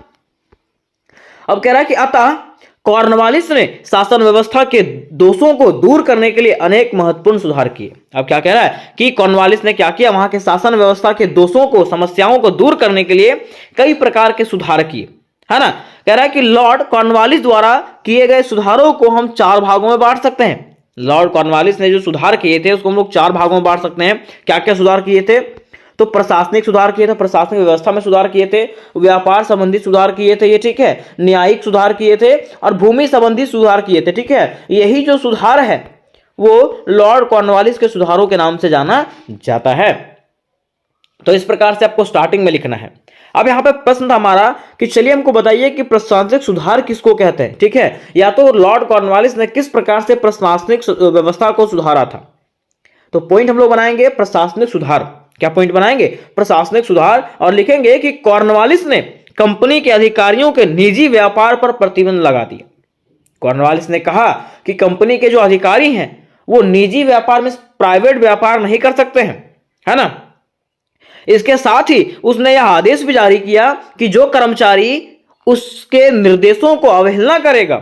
अब कह रहा है कि अतः कॉर्नवालिस ने शासन व्यवस्था के दोषों को दूर करने के लिए अनेक महत्वपूर्ण सुधार किए। अब क्या कह रहा है कि कॉर्नवालिस ने क्या किया? वहां के शासन व्यवस्था के दोषों को, समस्याओं को दूर करने के लिए कई प्रकार के सुधार किए, है ना। कह रहा है कि लॉर्ड कॉर्नवालिस द्वारा किए गए सुधारों को हम 4 भागों में बांट सकते हैं। लॉर्ड कॉर्नवालिस ने जो सुधार किए थे उसको हम लोग 4 भागों में बांट सकते हैं। क्या क्या सुधार किए थे? तो प्रशासनिक सुधार किए थे, प्रशासनिक व्यवस्था में सुधार किए थे, व्यापार संबंधी सुधार किए थे, ये ठीक है, न्यायिक सुधार किए थे और भूमि संबंधी सुधार किए थे, ठीक है। यही जो सुधार है वो लॉर्ड कॉर्नवालिस के सुधारों के नाम से जाना जाता है। तो इस प्रकार से आपको स्टार्टिंग में लिखना है। अब यहां पे प्रश्न था हमारा कि चलिए हमको बताइए कि प्रशासनिक सुधार किसको कहते हैं, ठीक है। या तो लॉर्ड कॉर्नवालिस ने किस प्रकार से प्रशासनिक व्यवस्था को सुधारा था। तो पॉइंट हम लोग बनाएंगे प्रशासनिक सुधार। क्या पॉइंट बनाएंगे? प्रशासनिक सुधार, और लिखेंगे कि कॉर्नवालिस ने कंपनी के अधिकारियों के निजी व्यापार पर प्रतिबंध लगा दिया। कॉर्नवालिस ने कहा कि कंपनी के जो अधिकारी हैं वो निजी व्यापार में, प्राइवेट व्यापार नहीं कर सकते हैं, है ना। इसके साथ ही उसने यह आदेश भी जारी किया कि जो कर्मचारी उसके निर्देशों को अवहेलना करेगा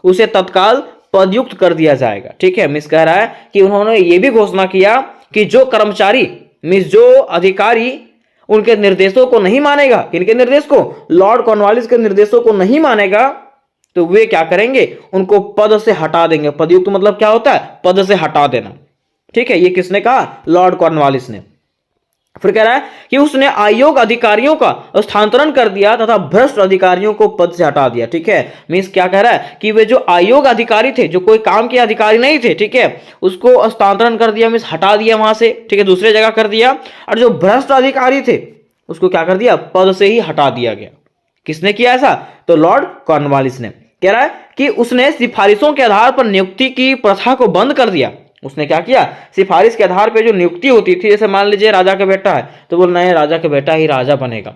उसे तत्काल पदयुक्त कर दिया जाएगा, ठीक है। मिस कह रहा है कि उन्होंने ये भी घोषणा किया कि जो कर्मचारी, मिस जो अधिकारी उनके निर्देशों को नहीं मानेगा, किनके निर्देश को? लॉर्ड कॉर्नवालिस के निर्देशों को नहीं मानेगा, तो वे क्या करेंगे? उनको पद से हटा देंगे। पदयुक्त मतलब क्या होता है? पद से हटा देना, ठीक है। ये किसने कहा? लॉर्ड कॉर्नवालिस ने। फिर कह रहा है कि उसने आयोग अधिकारियों का स्थानांतरण कर दिया तथा भ्रष्ट अधिकारियों को पद से हटा दिया, ठीक है। मींस क्या कह रहा है कि वे जो आयोग अधिकारी थे, जो कोई काम के अधिकारी नहीं थे, ठीक है, उसको स्थानांतरण कर दिया, मींस हटा दिया वहां से, ठीक है, दूसरे जगह कर दिया। और जो भ्रष्ट अधिकारी थे उसको क्या कर दिया? पद से ही हटा दिया गया। किसने किया ऐसा? तो लॉर्ड कॉर्नवालिस ने। कह रहा है कि उसने सिफारिशों के आधार पर नियुक्ति की प्रथा को बंद कर दिया। उसने क्या किया? सिफारिश के आधार पे जो नियुक्ति होती थी, जैसे मान लीजिए राजा का बेटा है तो बोलना है राजा का बेटा ही राजा बनेगा,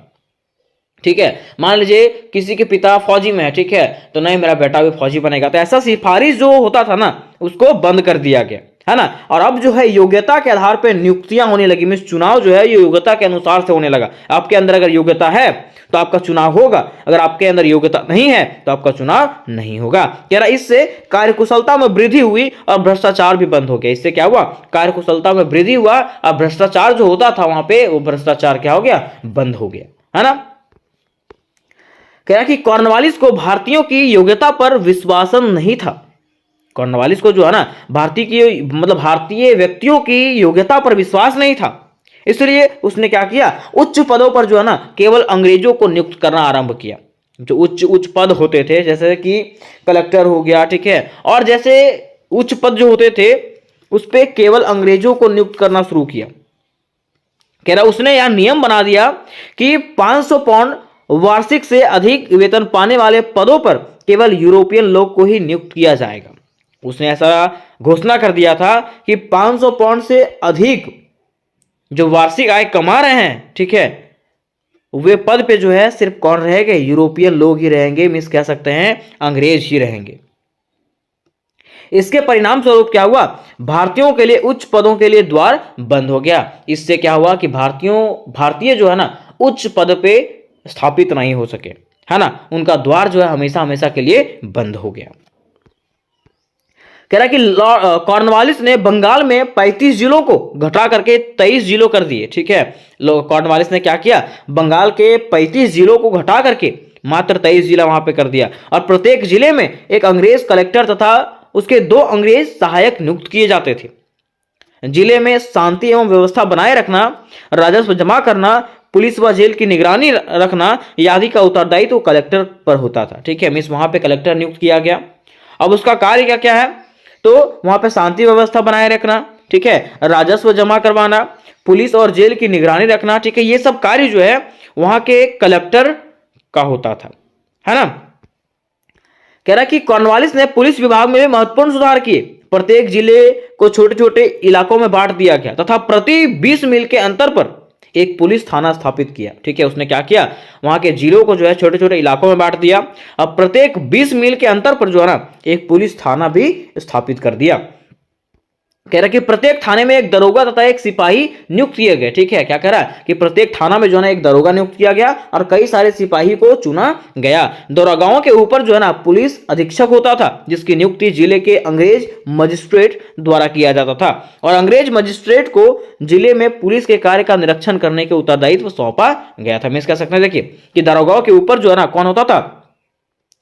ठीक है। मान लीजिए किसी के पिता फौजी में है, ठीक है, तो नहीं मेरा बेटा भी फौजी बनेगा। तो ऐसा सिफारिश जो होता था ना उसको बंद कर दिया गया, है ना। और अब जो है योग्यता के आधार पर नियुक्तियां होने लगी। मीन्स चुनाव जो है ये योग्यता के अनुसार से होने लगा। आपके अंदर अगर योग्यता है तो आपका चुनाव होगा, अगर आपके अंदर योग्यता नहीं है तो आपका चुनाव नहीं होगा। कह रहा इससे कार्यकुशलता में वृद्धि हुई और भ्रष्टाचार भी बंद हो गया। इससे क्या हुआ? कार्यकुशलता में वृद्धि हुआ और भ्रष्टाचार जो होता था वहां पे, वो भ्रष्टाचार क्या हो गया? बंद हो गया, है ना। कह रहा कि कॉर्नवालिस को भारतीयों की योग्यता पर विश्वास नहीं था। कॉर्नवालिस को जो है ना भारतीय की, मतलब भारतीय व्यक्तियों की योग्यता पर विश्वास नहीं था, इसलिए उसने क्या किया? उच्च पदों पर जो है ना केवल अंग्रेजों को नियुक्त करना आरंभ किया। जो उच्च पद होते थे, जैसे कि कलेक्टर हो गया, ठीक है, और जैसे उच्च पद जो होते थे उस पे केवल अंग्रेजों को नियुक्त करना शुरू किया। कह रहा उसने यह नियम बना दिया कि 500 पाउंड वार्षिक से अधिक वेतन पाने वाले पदों पर केवल यूरोपियन लोग को ही नियुक्त किया जाएगा। उसने ऐसा घोषणा कर दिया था कि 500 पाउंड से अधिक जो वार्षिक आय कमा रहे हैं, ठीक है, वे पद पे जो है सिर्फ कौन रहेंगे? यूरोपियन लोग ही रहेंगे। मिस कह सकते हैं अंग्रेज ही रहेंगे। इसके परिणाम स्वरूप क्या हुआ? भारतीयों के लिए उच्च पदों के लिए द्वार बंद हो गया। इससे क्या हुआ कि भारतीय जो है ना उच्च पद पे स्थापित नहीं हो सके, है ना। उनका द्वार जो है हमेशा हमेशा के लिए बंद हो गया। कह रहा है कि कॉर्नवालिस ने बंगाल में 35 जिलों को घटा करके 23 जिलों कर दिए। ठीक है, कॉर्नवालिस ने क्या किया, बंगाल के 35 जिलों को घटा करके मात्र 23 जिला वहां पे कर दिया, और प्रत्येक जिले में एक अंग्रेज कलेक्टर तथा उसके 2 अंग्रेज सहायक नियुक्त किए जाते थे। जिले में शांति एवं व्यवस्था बनाए रखना, राजस्व जमा करना, पुलिस व जेल की निगरानी रखना आदि का उत्तरदायित्व कलेक्टर पर होता था। ठीक है, मीन्स वहां पे कलेक्टर नियुक्त किया गया। अब उसका कार्य क्या क्या है, तो वहां पे शांति व्यवस्था बनाए रखना, ठीक है, राजस्व जमा करवाना, पुलिस और जेल की निगरानी रखना, ठीक है, ये सब कार्य जो है वहां के कलेक्टर का होता था, है ना। कह रहा कि कॉर्नवालिस ने पुलिस विभाग में महत्वपूर्ण सुधार किए। प्रत्येक जिले को छोटे छोटे इलाकों में बांट दिया गया तथा प्रति 20 मील के अंतर पर एक पुलिस थाना स्थापित किया। ठीक है, उसने क्या किया, वहां के जिलों को जो है छोटे छोटे इलाकों में बांट दिया। अब प्रत्येक 20 मील के अंतर पर जो है ना एक पुलिस थाना भी स्थापित कर दिया। कह रहा है कि प्रत्येक थाने में एक दरोगा तथा एक सिपाही नियुक्त किए गए। ठीक है, क्या कह रहा है कि प्रत्येक थाना में जो है ना एक दरोगा नियुक्त किया गया और कई सारे सिपाही को चुना गया। दरोगाओं के ऊपर जो है ना पुलिस अधीक्षक होता था, जिसकी नियुक्ति जिले के अंग्रेज मजिस्ट्रेट द्वारा किया जाता था, और अंग्रेज मजिस्ट्रेट को जिले में पुलिस के कार्य का निरीक्षण करने के उत्तरदायित्व सौंपा गया था। मिस कह सकते हैं, देखिए कि दरोगाओं के ऊपर जो है ना कौन होता था,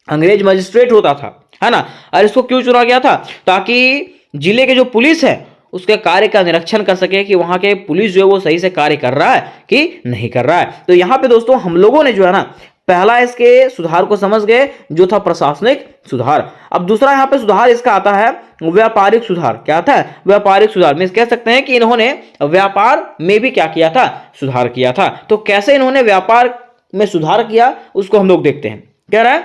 अंग्रेज मजिस्ट्रेट होता था, है ना। और इसको क्यों चुना गया था, ताकि जिले के जो पुलिस है उसके कार्य का निरीक्षण कर सके कि वहां के पुलिस जो है वो सही से कार्य कर रहा है कि नहीं कर रहा है। तो यहां पे दोस्तों हम लोगों ने जो है ना पहला इसके सुधार को समझ गए, जो था प्रशासनिक सुधार। अब दूसरा यहां पे सुधार इसका आता है व्यापारिक सुधार। क्या आता है, व्यापारिक सुधार। में कह सकते हैं कि इन्होंने व्यापार में भी क्या किया था, सुधार किया था। तो कैसे इन्होंने व्यापार में सुधार किया उसको हम लोग देखते हैं। कह रहा है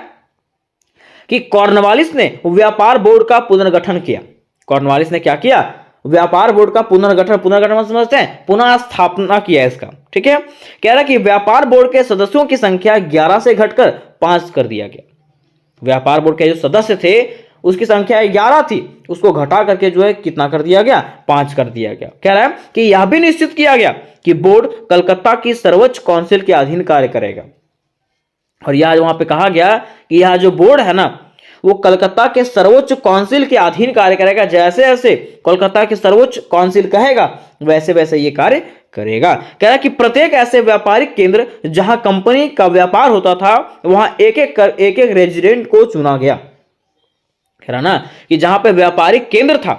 कि कॉर्नवालिस ने व्यापार बोर्ड का पुनर्गठन किया। कॉर्नवालिस ने क्या किया, व्यापार बोर्ड का पुनर्गठन समझते हैं, पुनः स्थापना किया इसका। ठीक है, कह रहा है कि व्यापार बोर्ड के सदस्यों की संख्या 11 से घटकर 5 कर दिया गया। व्यापार बोर्ड के जो सदस्य थे उसकी संख्या 11 थी, उसको घटा करके जो है कितना कर दिया गया, 5 कर दिया गया। कह रहा है कि यह भी निश्चित किया गया कि बोर्ड कलकत्ता की सर्वोच्च काउंसिल के अधीन कार्य करेगा। और यह वहां पे कहा गया कि यह जो बोर्ड है ना वो कलकत्ता के सर्वोच्च काउंसिल के अधीन कार्य करेगा। जैसे जैसे कोलकाता के सर्वोच्च काउंसिल कहेगा वैसे वैसे ये कार्य करेगा। कह रहा कि प्रत्येक ऐसे व्यापारिक केंद्र जहां कंपनी का व्यापार होता था वहां एक एक रेजिडेंट को चुना गया। कह रहा ना कि जहां पे व्यापारिक केंद्र था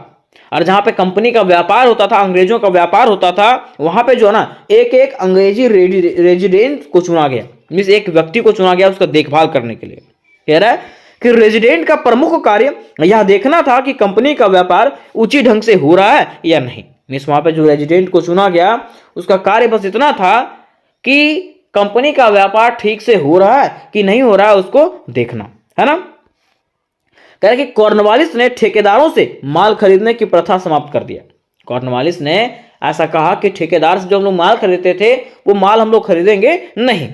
और जहां पे कंपनी का व्यापार होता था, अंग्रेजों का व्यापार होता था, वहां पे जो है ना एक एक अंग्रेजी रेजिडेंट को चुना गया, मींस एक व्यक्ति को चुना गया उसका देखभाल करने के लिए। कह रहा है कि रेजिडेंट का प्रमुख कार्य यह देखना था कि कंपनी का व्यापार उचित ढंग से हो रहा है या नहीं। मींस वहां पे जो रेजिडेंट को चुना गया उसका कार्य बस इतना था कि कंपनी का व्यापार ठीक से हो रहा है कि नहीं हो रहा है उसको देखना, है ना। कह रहे कि कॉर्नवालिस ने ठेकेदारों से माल खरीदने की प्रथा समाप्त कर दिया। कॉर्नवालिस ने ऐसा कहा कि ठेकेदार से जो हम लोग माल खरीदते थे वो माल हम लोग खरीदेंगे नहीं,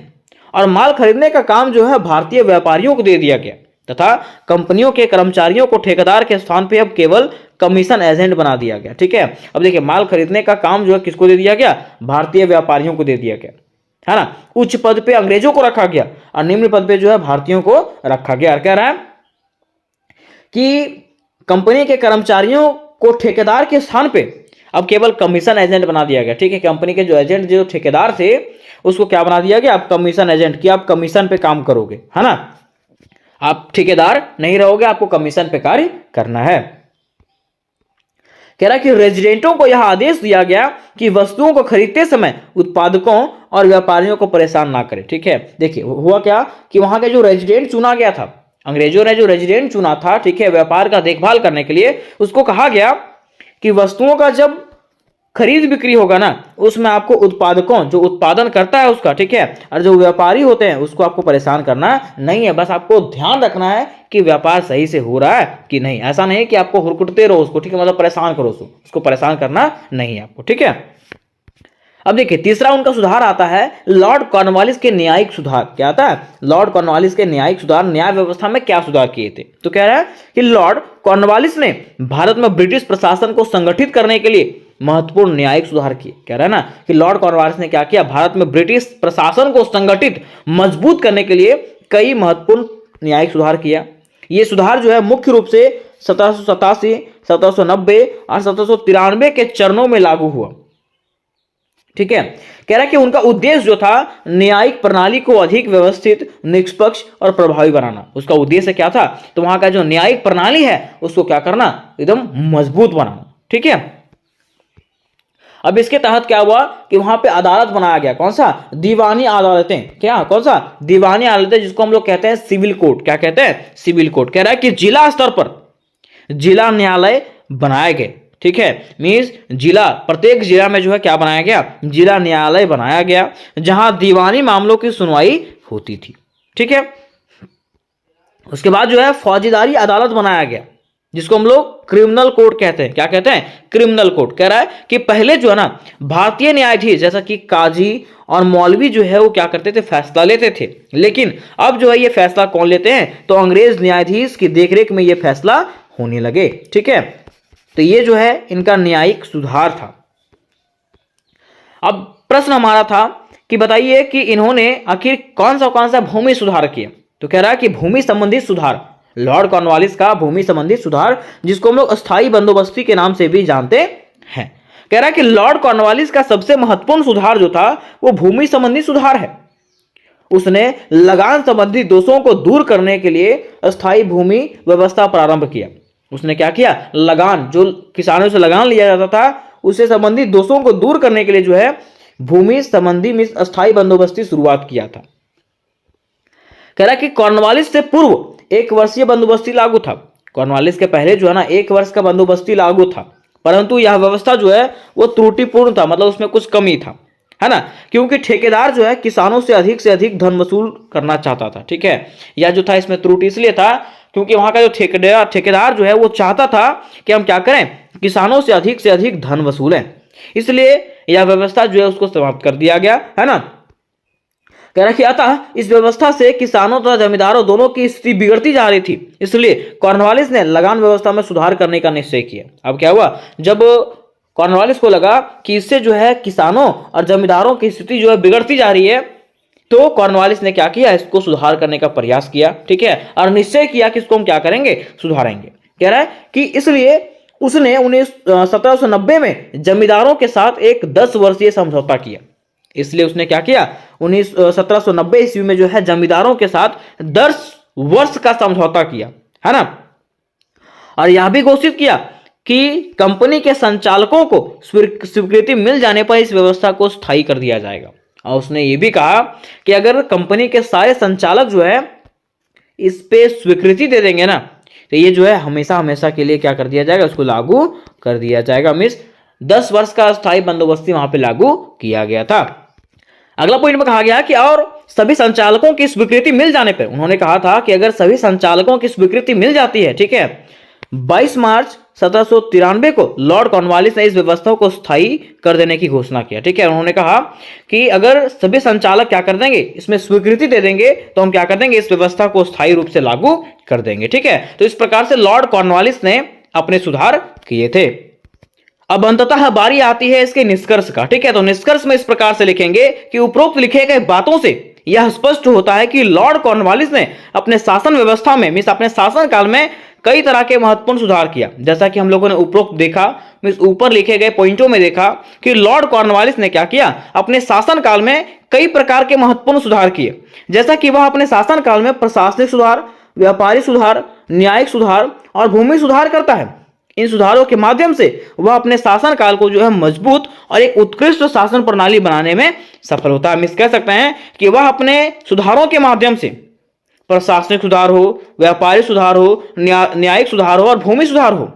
और माल खरीदने का काम जो है भारतीय व्यापारियों को दे दिया गया तथा कंपनियों के कर्मचारियों को ठेकेदार के स्थान पे अब केवल कमीशन एजेंट बना दिया गया। ठीक है, अब देखिए माल खरीदने का काम जो है किसको दे दिया गया, भारतीय व्यापारियों को दे दिया गया, है ना। उच्च पद पे अंग्रेजों को रखा गया और निम्न पद पे जो है भारतीयों को रखा गया। कह रहा है कि कंपनी के कर्मचारियों को ठेकेदार के स्थान पे अब केवल कमीशन एजेंट बना दिया गया। ठीक है, कंपनी के जो एजेंट जो ठेकेदार थे उसको क्या बना दिया गया, अब कमीशन एजेंट, कि आप कमीशन पे काम करोगे, है ना, आप ठेकेदार नहीं रहोगे, आपको कमीशन पे कार्य करना है। कह रहा कि रेजिडेंटों को यह आदेश दिया गया कि वस्तुओं को खरीदते समय उत्पादकों और व्यापारियों को परेशान ना करें। ठीक है, देखिए हुआ क्या कि वहां के जो रेजिडेंट चुना गया था, अंग्रेजों ने जो रेजिडेंट चुना था, ठीक है, व्यापार का देखभाल करने के लिए, उसको कहा गया कि वस्तुओं का जब खरीद बिक्री होगा ना उसमें आपको उत्पादकों, जो उत्पादन करता है उसका, ठीक है, और जो व्यापारी होते हैं उसको आपको परेशान करना नहीं है। बस आपको ध्यान रखना है कि व्यापार सही से हो रहा है कि नहीं। ऐसा नहीं कि आपको हुरकुटते रहो उसको, ठीक है, मतलब परेशान करो उसको परेशान करना नहीं है आपको। ठीक है, अब देखिए तीसरा उनका सुधार आता है लॉर्ड कॉर्नवालिस के न्यायिक सुधार। क्या आता है, लॉर्ड कॉर्नवालिस के न्यायिक सुधार, न्याय व्यवस्था में क्या सुधार किए थे। तो कह रहा है कि लॉर्ड कॉर्नवालिस ने भारत में ब्रिटिश प्रशासन को संगठित करने के लिए महत्वपूर्ण न्यायिक सुधार किए। कह रहा है ना कि लॉर्ड कॉर्नवालिस ने क्या किया, भारत में ब्रिटिश प्रशासन को संगठित मजबूत करने के लिए कई महत्वपूर्ण न्यायिक सुधार किया। ये सुधार जो है मुख्य रूप से 1787, 1790 और 1793 के चरणों में लागू हुआ। ठीक है, कह रहा है कि उनका उद्देश्य जो था न्यायिक प्रणाली को अधिक व्यवस्थित, निष्पक्ष और प्रभावी बनाना। उसका उद्देश्य क्या था? तो वहां का जो न्यायिक प्रणाली है उसको क्या करना, एकदम मजबूत बनाना। ठीक है, अब इसके तहत क्या हुआ कि वहां पे अदालत बनाया गया। कौन सा? दीवानी अदालतें। क्या? कौन सा? दीवानी अदालतें, जिसको हम लोग कहते हैं सिविल कोर्ट। क्या कहते हैं? Civil court. कह रहा है कि जिला स्तर पर जिला न्यायालय बनाए गए। ठीक है, मीन्स जिला, प्रत्येक जिला में जो है क्या बनाया गया? जिला न्यायालय बनाया गया, जहां दीवानी मामलों की सुनवाई होती थी। ठीक है, उसके बाद जो है फौजीदारी अदालत बनाया गया, जिसको हम लोग क्रिमिनल कोर्ट कहते हैं। क्या कहते हैं? Criminal court. कह रहा है कि पहले जो है ना भारतीय न्यायाधीश जैसा कि काजी और मौलवी जो है वो क्या करते थे? फैसला लेते थे। लेकिन अब जो है ये फैसला कौन लेते हैं? तो अंग्रेज न्यायाधीश की देखरेख में ये फैसला होने लगे। ठीक है, तो ये जो है इनका न्यायिक सुधार था। अब प्रश्न हमारा था कि बताइए कि इन्होंने आखिर कौन सा भूमि सुधार किया। तो कह रहा है कि भूमि संबंधी सुधार, लॉर्ड कॉर्नवालिस का भूमि संबंधी सुधार, जिसको हम लोग अस्थायी बंदोबस्ती के नाम से भी जानते हैं। कह रहा है कि लॉर्ड कॉर्नवालिस का सबसे महत्वपूर्ण सुधार जो था वो भूमि संबंधी सुधार है। उसने लगान संबंधी दोषों को दूर करने के लिए अस्थायी भूमि व्यवस्था प्रारंभ किया। उसने क्या किया? लगान, जो किसानों से लगान लिया जाता था, उससे संबंधित दोषों को दूर करने के लिए जो है भूमि संबंधी में अस्थायी बंदोबस्ती शुरुआत किया था। कह रहा कि कॉर्नवालिस से पूर्व 1 वर्षीय बंदोबस्ती लागू था। कॉर्नवालिस के पहले जो है ना 1 वर्ष का बंदोबस्ती लागू था, परंतु यह व्यवस्था जो है वो त्रुटिपूर्ण था, मतलब उसमें कुछ कमी था, है ना, क्योंकि ठेकेदार जो है किसानों से अधिक धन वसूल करना चाहता था। ठीक है, यह जो था इसमें त्रुटि इसलिए था क्योंकि वहां का जो ठेकेदार जो है वो चाहता था कि हम क्या करें? किसानों से अधिक धन वसूलें, इसलिए यह व्यवस्था जो है उसको समाप्त कर दिया गया, है ना। कह रहा अतः इस व्यवस्था से किसानों तथा जमींदारों दोनों की स्थिति बिगड़ती जा रही थी, इसलिए कॉर्नवालिस ने लगान व्यवस्था में सुधार करने का निश्चय किया। अब क्या हुआ? जब कॉर्नवालिस को लगा कि इससे जो है किसानों और जमींदारों की स्थिति जो है बिगड़ती जा रही है, तो कॉर्नवालिस ने क्या किया? इसको सुधार करने का प्रयास किया। ठीक है, और निश्चय किया कि इसको हम क्या करेंगे? सुधारेंगे। कह रहा है कि इसलिए उसने 1790 में जमींदारों के साथ एक 10 वर्षीय समझौता किया। इसलिए उसने क्या किया? 1790 ईस्वी में जो है जमींदारों के साथ 10 वर्ष का समझौता किया, है ना। और यह भी घोषित किया कि कंपनी के संचालकों को स्वीकृति मिल जाने पर इस व्यवस्था को स्थायी कर दिया जाएगा। और उसने ये भी कहा कि अगर कंपनी के सारे संचालक जो है इस पे स्वीकृति दे देंगे ना, तो ये जो है हमेशा के लिए क्या कर दिया जाएगा? उसको लागू कर दिया जाएगा। मीन्स 10 वर्ष का स्थायी बंदोबस्ती वहां पे लागू किया गया था। अगला पॉइंट में कहा गया कि और सभी संचालकों की स्वीकृति मिल जाने पर, उन्होंने कहा था कि अगर सभी संचालकों की स्वीकृति मिल जाती है, ठीक है, 22 मार्च 1793 को लॉर्ड कॉर्नवालिस ने इस व्यवस्था को स्थायी कर देने की घोषणा किया। ठीक है, उन्होंने कहा कि अगर सभी संचालक क्या कर देंगे? इसमें स्वीकृति दे देंगे, तो हम क्या कर देंगे? इस व्यवस्था को स्थायी रूप से लागू कर देंगे। ठीक है, तो इस प्रकार से लॉर्ड कॉर्नवालिस ने अपने सुधार किए थे। अब अंततः बारी आती है इसके निष्कर्ष का। ठीक है, तो निष्कर्ष में इस प्रकार से लिखेंगे कि उपरोक्त लिखे गए बातों से यह स्पष्ट होता है कि लॉर्ड कॉर्नवालिस ने अपने शासन व्यवस्था में, मीन्स अपने शासन काल में कई तरह के महत्वपूर्ण सुधार किया। जैसा कि हम लोगों ने उपरोक्त देखा, मीन्स ऊपर लिखे गए पॉइंटों में देखा कि लॉर्ड कॉर्नवालिस ने क्या किया? अपने शासन काल में कई प्रकार के महत्वपूर्ण सुधार किए। जैसा कि वह अपने शासन काल में प्रशासनिक सुधार, व्यापारिक सुधार, न्यायिक सुधार और भूमि सुधार करता है। इन सुधारों के माध्यम से वह अपने शासन काल को जो है मजबूत और एक उत्कृष्ट शासन प्रणाली बनाने में सफल होता है। हम इस कह सकते हैं कि वह अपने सुधारों के माध्यम से, प्रशासनिक सुधार हो, व्यापारिक सुधार हो, न्यायिक सुधार हो और भूमि सुधार हो,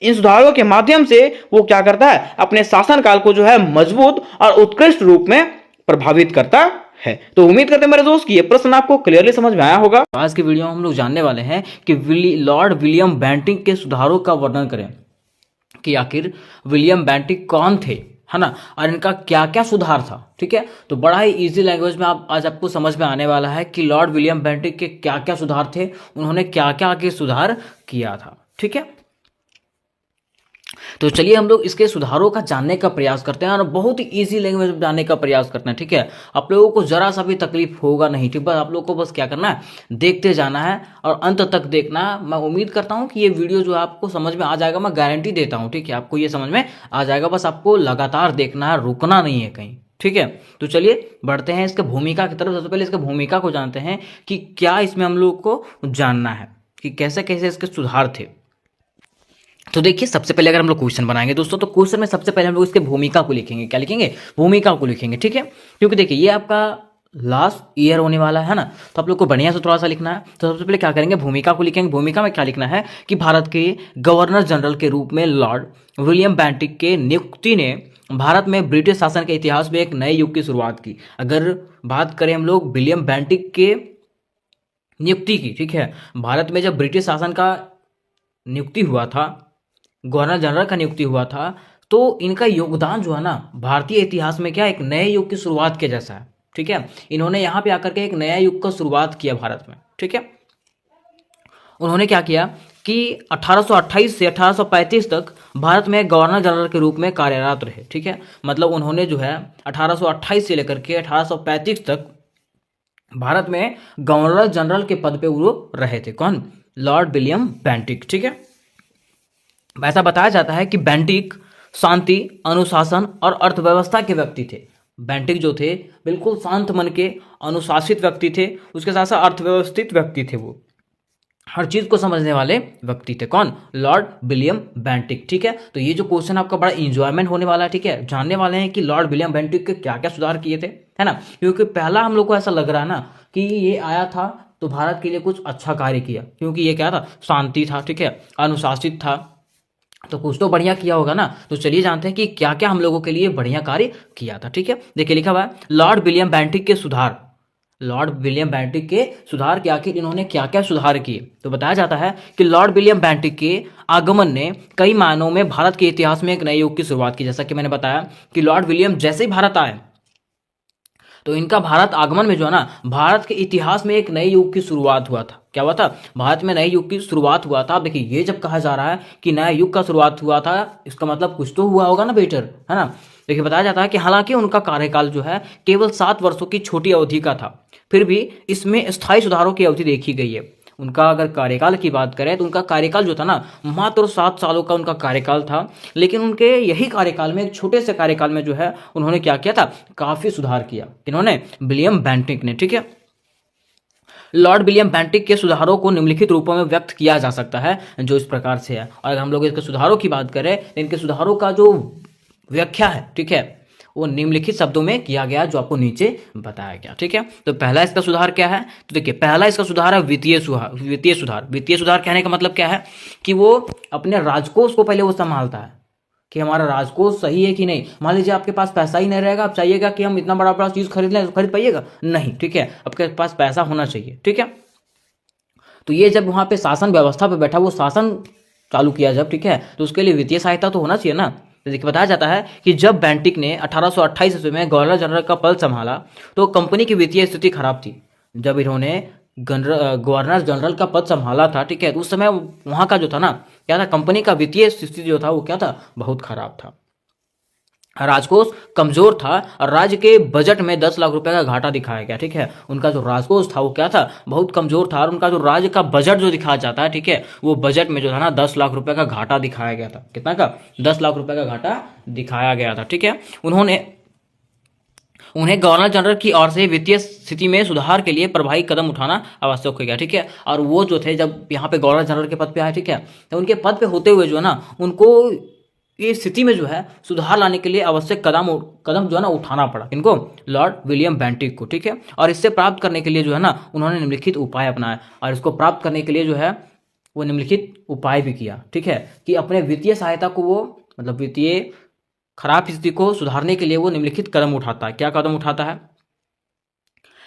इन सुधारों के माध्यम से वो क्या करता है? अपने शासन काल को जो है मजबूत और उत्कृष्ट रूप में प्रभावित करता है। तो उम्मीद करते हैं मेरे दोस्त कि ये प्रश्न आपको क्लियरली समझ में आया होगा। आज के वीडियो में हम लोग जानने वाले हैं कि लॉर्ड विलियम बेंटिक के सुधारों का वर्णन करें कि आखिर विलियम बेंटिक कौन थे, है ना, और इनका क्या क्या सुधार था। ठीक है, तो बड़ा ही इजी लैंग्वेज में आज आपको समझ में आने वाला है कि लॉर्ड विलियम बेंटिक के क्या क्या सुधार थे, उन्होंने क्या क्या आगे सुधार किया था। ठीक है, तो चलिए हम लोग इसके सुधारों का जानने का प्रयास करते हैं और बहुत ही ईजी लैंग्वेज में जानने का प्रयास करते हैं, ठीक है। आप लोगों को जरा सा भी तकलीफ होगा नहीं, ठीक, बस आप लोगों को बस क्या करना है, देखते जाना है और अंत तक देखना है। मैं उम्मीद करता हूँ कि ये वीडियो जो है आपको समझ में आ जाएगा, मैं गारंटी देता हूँ, ठीक है, आपको ये समझ में आ जाएगा। बस आपको लगातार देखना है, रुकना नहीं है कहीं, ठीक है। तो चलिए बढ़ते हैं इसके भूमिका की तरफ। सबसे पहले इसके भूमिका को जानते हैं कि क्या इसमें हम लोग को जानना है कि कैसे कैसे इसके सुधार थे। तो देखिए सबसे पहले अगर हम लोग क्वेश्चन बनाएंगे दोस्तों, तो क्वेश्चन में सबसे पहले हम लोग इसके भूमिका को लिखेंगे। क्या लिखेंगे? भूमिका को लिखेंगे, ठीक है। क्योंकि देखिए ये आपका लास्ट ईयर होने वाला है ना, तो आप लोग को बढ़िया से थोड़ा सा लिखना है। तो सबसे पहले क्या करेंगे, भूमिका को लिखेंगे। भूमिका में क्या लिखना है कि भारत के गवर्नर जनरल के रूप में लॉर्ड विलियम बेंटिक के नियुक्ति ने भारत में ब्रिटिश शासन के इतिहास में एक नए युग की शुरुआत की। अगर बात करें हम लोग विलियम बेंटिक के नियुक्ति की, ठीक है, भारत में जब ब्रिटिश शासन का नियुक्ति हुआ था, गवर्नर जनरल का नियुक्ति हुआ था, तो इनका योगदान जो है ना भारतीय इतिहास में क्या एक नए युग की शुरुआत के जैसा है, ठीक है। इन्होंने यहाँ पे आकर के एक नया युग का शुरुआत किया भारत में, ठीक है। उन्होंने क्या किया कि 1828 से 1835 तक भारत में गवर्नर जनरल के रूप में कार्यरत रहे, ठीक है। मतलब उन्होंने जो है 1828 से लेकर के 1835 तक भारत में गवर्नर जनरल के पद पे वो रहे थे। कौन? लॉर्ड विलियम बेंटिक, ठीक है। ऐसा बताया जाता है कि बेंटिक शांति, अनुशासन और अर्थव्यवस्था के व्यक्ति थे। बेंटिक जो थे बिल्कुल शांत मन के, अनुशासित व्यक्ति थे, उसके साथ साथ अर्थव्यवस्थित व्यक्ति थे, वो हर चीज को समझने वाले व्यक्ति थे। कौन? लॉर्ड विलियम बेंटिक, ठीक है। तो ये जो क्वेश्चन आपका बड़ा इंजॉयमेंट होने वाला है, ठीक है। जानने वाले हैं कि लॉर्ड विलियम बेंटिक के क्या क्या सुधार किए थे, है ना। क्योंकि पहला हम लोग को ऐसा लग रहा है ना कि ये आया था तो भारत के लिए कुछ अच्छा कार्य किया, क्योंकि ये क्या था, शांति था, ठीक है, अनुशासित था, तो कुछ तो बढ़िया किया होगा ना। तो चलिए जानते हैं कि क्या क्या हम लोगों के लिए बढ़िया कार्य किया था, ठीक है। देखिए लिखा हुआ है लॉर्ड विलियम बेंटिक के सुधार। लॉर्ड विलियम बेंटिक के सुधार के आखिर इन्होंने क्या क्या सुधार किए, तो बताया जाता है कि लॉर्ड विलियम बेंटिक के आगमन ने कई मायनों में भारत के इतिहास में एक नए युग की शुरुआत की। जैसा कि मैंने बताया कि लॉर्ड विलियम जैसे ही भारत आए तो इनका भारत आगमन में जो है ना भारत के इतिहास में एक नए युग की शुरुआत हुआ था। क्या हुआ था? भारत में नए युग की शुरुआत हुआ था। देखिए ये जब कहा जा रहा है कि नया युग का शुरुआत हुआ था, इसका मतलब कुछ तो हुआ होगा ना बेटर, है ना। देखिए बताया जाता है कि हालांकि उनका कार्यकाल जो है केवल 7 वर्षों की छोटी अवधि का था, फिर भी इसमें स्थायी सुधारों की अवधि देखी गई है। उनका अगर कार्यकाल की बात करें तो उनका कार्यकाल जो था ना मात्र 7 सालों का उनका कार्यकाल था, लेकिन उनके यही कार्यकाल में, एक छोटे से कार्यकाल में जो है उन्होंने क्या किया था, काफी सुधार किया। इन्होंने विलियम बेंटिक ने, ठीक है। लॉर्ड विलियम बेंटिक के सुधारों को निम्नलिखित रूपों में व्यक्त किया जा सकता है, जो इस प्रकार से है। और अगर हम लोग इसके सुधारों की बात करें तो इनके सुधारों का जो व्याख्या है, ठीक है, वो निम्नलिखित शब्दों में किया गया जो आपको नीचे बताया गया, ठीक है। तो पहला इसका सुधार क्या है, तो देखिए पहला इसका सुधार है वित्तीय सुधार। वित्तीय सुधार, वित्तीय सुधार कहने का मतलब क्या है कि वो अपने राजकोष को पहले वो संभालता है कि हमारा राजकोष सही है कि नहीं। मान लीजिए आपके पास पैसा ही नहीं रहेगा, आप चाहिएगा कि हम इतना बड़ा बड़ा चीज खरीद लें, तो खरीद पाइएगा नहीं, ठीक है। आपके पास पैसा होना चाहिए, ठीक है। तो ये जब वहां पे शासन व्यवस्था पे बैठा, वो शासन चालू किया जब, ठीक है, तो उसके लिए वित्तीय सहायता तो होना चाहिए ना। तो देखिए बताया जाता है कि जब बेंटिक ने 1828 ईस्वी में गवर्नर जनरल का पद संभाला तो कंपनी की वित्तीय स्थिति खराब थी। जब इन्होंने गवर्नर जनरल का पद संभाला था, ठीक है, तो उस समय वहां का जो था ना क्या था, कंपनी का वित्तीय स्थिति जो था वो क्या था, बहुत खराब था। राजकोष कमजोर था और राज्य के बजट में 10 लाख रुपए का घाटा दिखाया गया, ठीक है। उनका जो राजकोष था वो क्या था, बहुत कमजोर था, और उनका जो राज्य का बजट जो दिखाया जाता है, ठीक है, वो बजट में जो था ना 10 लाख रुपए का घाटा दिखाया गया था। कितना का? 10 लाख रुपए का घाटा दिखाया गया था, ठीक है। उन्हें गवर्नर जनरल की ओर से वित्तीय स्थिति में सुधार के लिए प्रभावी कदम उठाना आवश्यक हो गया, ठीक है। और वो जो थे जब यहाँ पे गवर्नर जनरल के पद पे आए, ठीक है, तो उनके पद पे होते हुए जो है ना उनको ये स्थिति में जो है सुधार लाने के लिए आवश्यक कदम जो है ना उठाना पड़ा। इनको? लॉर्ड विलियम बेंटिक को, ठीक है। और इससे प्राप्त करने के लिए जो है ना उन्होंने निम्नलिखित उपाय अपनाए, और इसको प्राप्त करने के लिए जो है वो निम्नलिखित उपाय भी किया, ठीक है, कि अपने वित्तीय सहायता को वो, मतलब वित्तीय खराब स्थिति को सुधारने के लिए वो निम्नलिखित कदम उठाता है। क्या कदम उठाता है?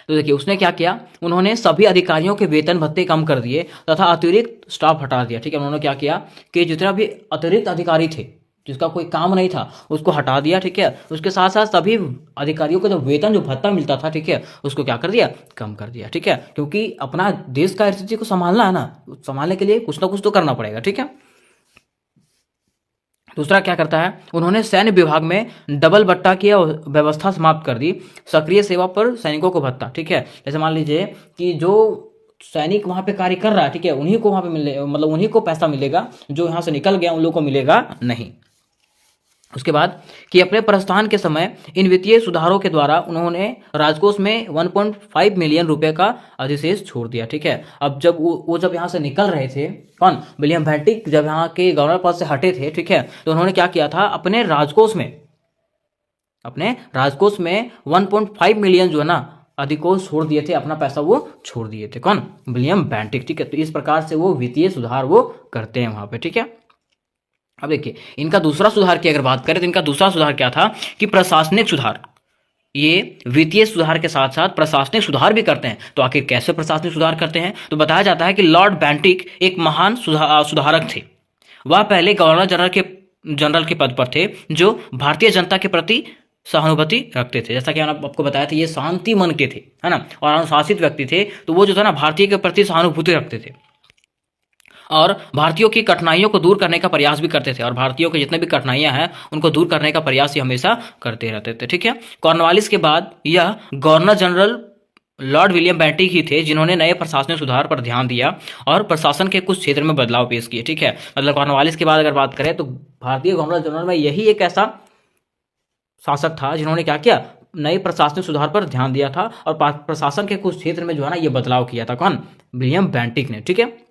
तो देखिए उसने क्या किया, उन्होंने सभी अधिकारियों के वेतन भत्ते कम कर दिए तथा अतिरिक्त स्टाफ हटा दिया, ठीक है। उन्होंने क्या किया कि जितना भी अतिरिक्त अधिकारी थे जिसका कोई काम नहीं था उसको हटा दिया, ठीक है। उसके साथ साथ सभी अधिकारियों को जो वेतन, जो भत्ता मिलता था, ठीक है, उसको क्या कर दिया, कम कर दिया, ठीक है। क्योंकि अपना देश का स्थिति को संभालना है ना, संभालने के लिए कुछ ना कुछ तो करना पड़ेगा, ठीक है। दूसरा क्या करता है, उन्होंने सैन्य विभाग में डबल बट्टा की व्यवस्था समाप्त कर दी, सक्रिय सेवा पर सैनिकों को भत्ता। ठीक है, जैसे मान लीजिए कि जो सैनिक वहां पे कार्य कर रहा है, ठीक है, उन्हीं को वहां पे मिले, मतलब उन्हीं को पैसा मिलेगा, जो यहाँ से निकल गया उन लोगों को मिलेगा नहीं। उसके बाद कि अपने प्रस्थान के समय इन वित्तीय सुधारों के द्वारा उन्होंने राजकोष में 1.5 मिलियन रुपए का अधिशेष छोड़ दिया। ठीक है, अब जब वो जब यहाँ से निकल रहे थे, कौन, विलियम बेंटिक, जब यहाँ के गवर्नर पद से हटे थे, ठीक है, तो उन्होंने क्या किया था, अपने राजकोष में 1.5 मिलियन जो है ना अधिकोष छोड़ दिए थे, अपना पैसा वो छोड़ दिए थे। कौन, विलियम बेंटिक। ठीक है, तो इस प्रकार से वो वित्तीय सुधार वो करते हैं वहां पे। ठीक है, अब देखिए इनका दूसरा सुधार की अगर बात करें तो इनका दूसरा सुधार क्या था कि प्रशासनिक सुधार। ये वित्तीय सुधार के साथ साथ प्रशासनिक सुधार भी करते हैं। तो आखिर कैसे प्रशासनिक सुधार करते हैं, तो बताया जाता है कि लॉर्ड बेंटिक एक महान सुधारक थे। वह पहले गवर्नर जनरल के पद पर थे, जो भारतीय जनता के प्रति सहानुभूति रखते थे। जैसा कि मैंने आपको बताया था, ये शांति मन के थे, है ना, और अनुशासित व्यक्ति थे। तो वो जो था ना, भारतीय के प्रति सहानुभूति रखते थे और भारतीयों की कठिनाइयों को दूर करने का प्रयास भी करते थे, और भारतीयों के जितने भी कठिनाइयां हैं उनको दूर करने का प्रयास ये हमेशा करते रहते थे। ठीक है, कॉर्नवालिस के बाद यह governor general Lord William Bentinck ही थे जिन्होंने नए प्रशासनिक सुधार पर ध्यान दिया और प्रशासन के कुछ क्षेत्र में बदलाव पेश किए। ठीक है, मतलब कॉर्नवालिस के बाद अगर बात करें तो भारतीय गवर्नर जनरल में यही एक ऐसा शासक था जिन्होंने क्या किया, नए प्रशासनिक सुधार पर ध्यान दिया था और प्रशासन के कुछ क्षेत्र में जो है ना ये बदलाव किया था। कौन, विलियम बेंटिक ने। ठीक है,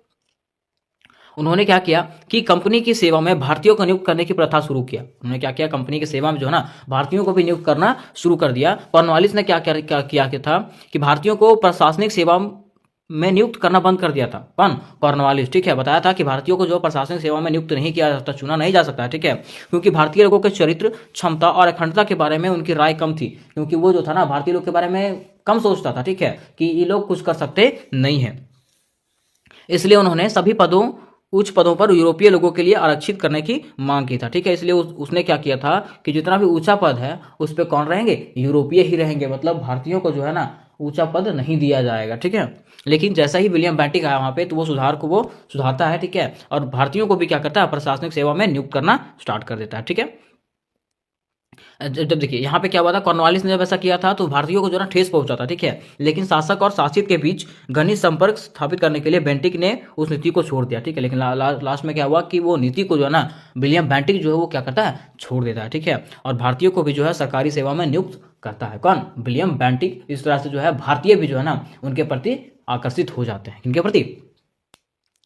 उन्होंने क्या किया कि कंपनी की सेवा में भारतीयों को नियुक्त करने की प्रथा शुरू किया। उन्होंने क्या किया, कंपनी की सेवा में जो है ना भारतीयों को भी नियुक्त करना शुरू कर दिया। कॉर्नवालिस ने क्या किया था कि भारतीयों को प्रशासनिक सेवा में नियुक्त करना बंद कर दिया था। कौन, कॉर्नवालिस। ठीक है, बताया था कि भारतीयों को जो प्रशासनिक सेवा में नियुक्त नहीं किया जा सकता, चुना नहीं जा सकता। ठीक है, क्योंकि भारतीय लोगों के चरित्र, क्षमता और अखंडता के बारे में उनकी राय कम थी, क्योंकि वो जो था ना भारतीय लोग के बारे में कम सोचता था। ठीक है, कि ये लोग कुछ कर सकते नहीं है, इसलिए उन्होंने सभी उच्च पदों पर यूरोपीय लोगों के लिए आरक्षित करने की मांग की था। ठीक है, इसलिए उसने क्या किया था कि जितना भी ऊंचा पद है उस पर कौन रहेंगे, यूरोपीय ही रहेंगे, मतलब भारतीयों को जो है ना ऊंचा पद नहीं दिया जाएगा। ठीक है, लेकिन जैसा ही विलियम बेंटिक आया वहां पे तो वो सुधार को वो सुधारता है। ठीक है, और भारतीयों को भी क्या करता है, प्रशासनिक सेवा में नियुक्त करना स्टार्ट कर देता है। ठीक है, जब देखिए यहाँ पे क्या हुआ था, कॉर्नवालिस ने जब ऐसा किया था तो भारतीयों को जो ना ठेस पहुंचा था। ठीक है, लेकिन शासक और शासित के बीच घनिष्ठ संपर्क स्थापित करने के लिए बेंटिक ने उस नीति को छोड़ दिया। ठीक है, लेकिन लास्ट में क्या हुआ कि वो नीति को जो है ना विलियम बेंटिक जो है वो क्या करता है, छोड़ देता है। ठीक है, और भारतीयों को भी जो है सरकारी सेवा में नियुक्त करता है। कौन, विलियम बेंटिक। इस तरह से जो है भारतीय भी जो है ना उनके प्रति आकर्षित हो जाते हैं। किनके प्रति,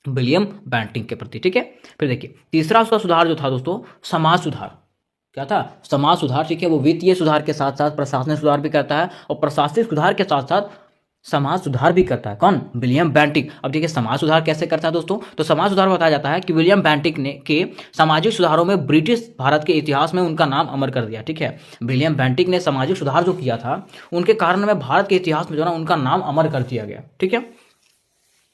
विलियम बेंटिक के प्रति। ठीक है, फिर देखिए तीसरा उसका सुधार जो था दोस्तों, समाज सुधार। क्या था, समाज सुधार। ठीक है, वो वित्तीय सुधार के साथ साथ प्रशासनिक सुधार भी करता है और प्रशासनिक सुधार के साथ साथ समाज सुधार भी करता है। कौन, विलियम बेंटिक। अब देखिए समाज सुधार कैसे करता है दोस्तों, तो समाज सुधार बताया जाता है कि विलियम बेंटिक ने के सामाजिक सुधारों में ब्रिटिश भारत के इतिहास में उनका नाम अमर कर दिया। ठीक है, विलियम बेंटिक ने सामाजिक सुधार जो किया था उनके कारण में भारत के इतिहास में जो ना उनका नाम अमर कर दिया गया। ठीक है,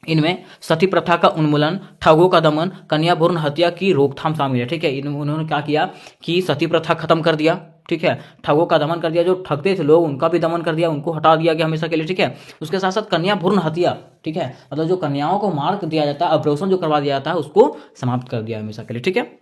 इनमें सती प्रथा का उन्मूलन, ठगों का दमन, कन्या भ्रूण हत्या की रोकथाम शामिल है। ठीक है, उन्होंने क्या किया कि सती प्रथा खत्म कर दिया। ठीक है, ठगों का दमन कर दिया, जो ठगते थे लोग उनका भी दमन कर दिया, उनको हटा दिया गया हमेशा के लिए। ठीक है, उसके साथ साथ कन्या भ्रूण हत्या, ठीक है, मतलब जो कन्याओं को मार दिया जाता है, अब्रोशन जो करवा दिया जाता है, उसको समाप्त कर दिया हमेशा के लिए। ठीक है,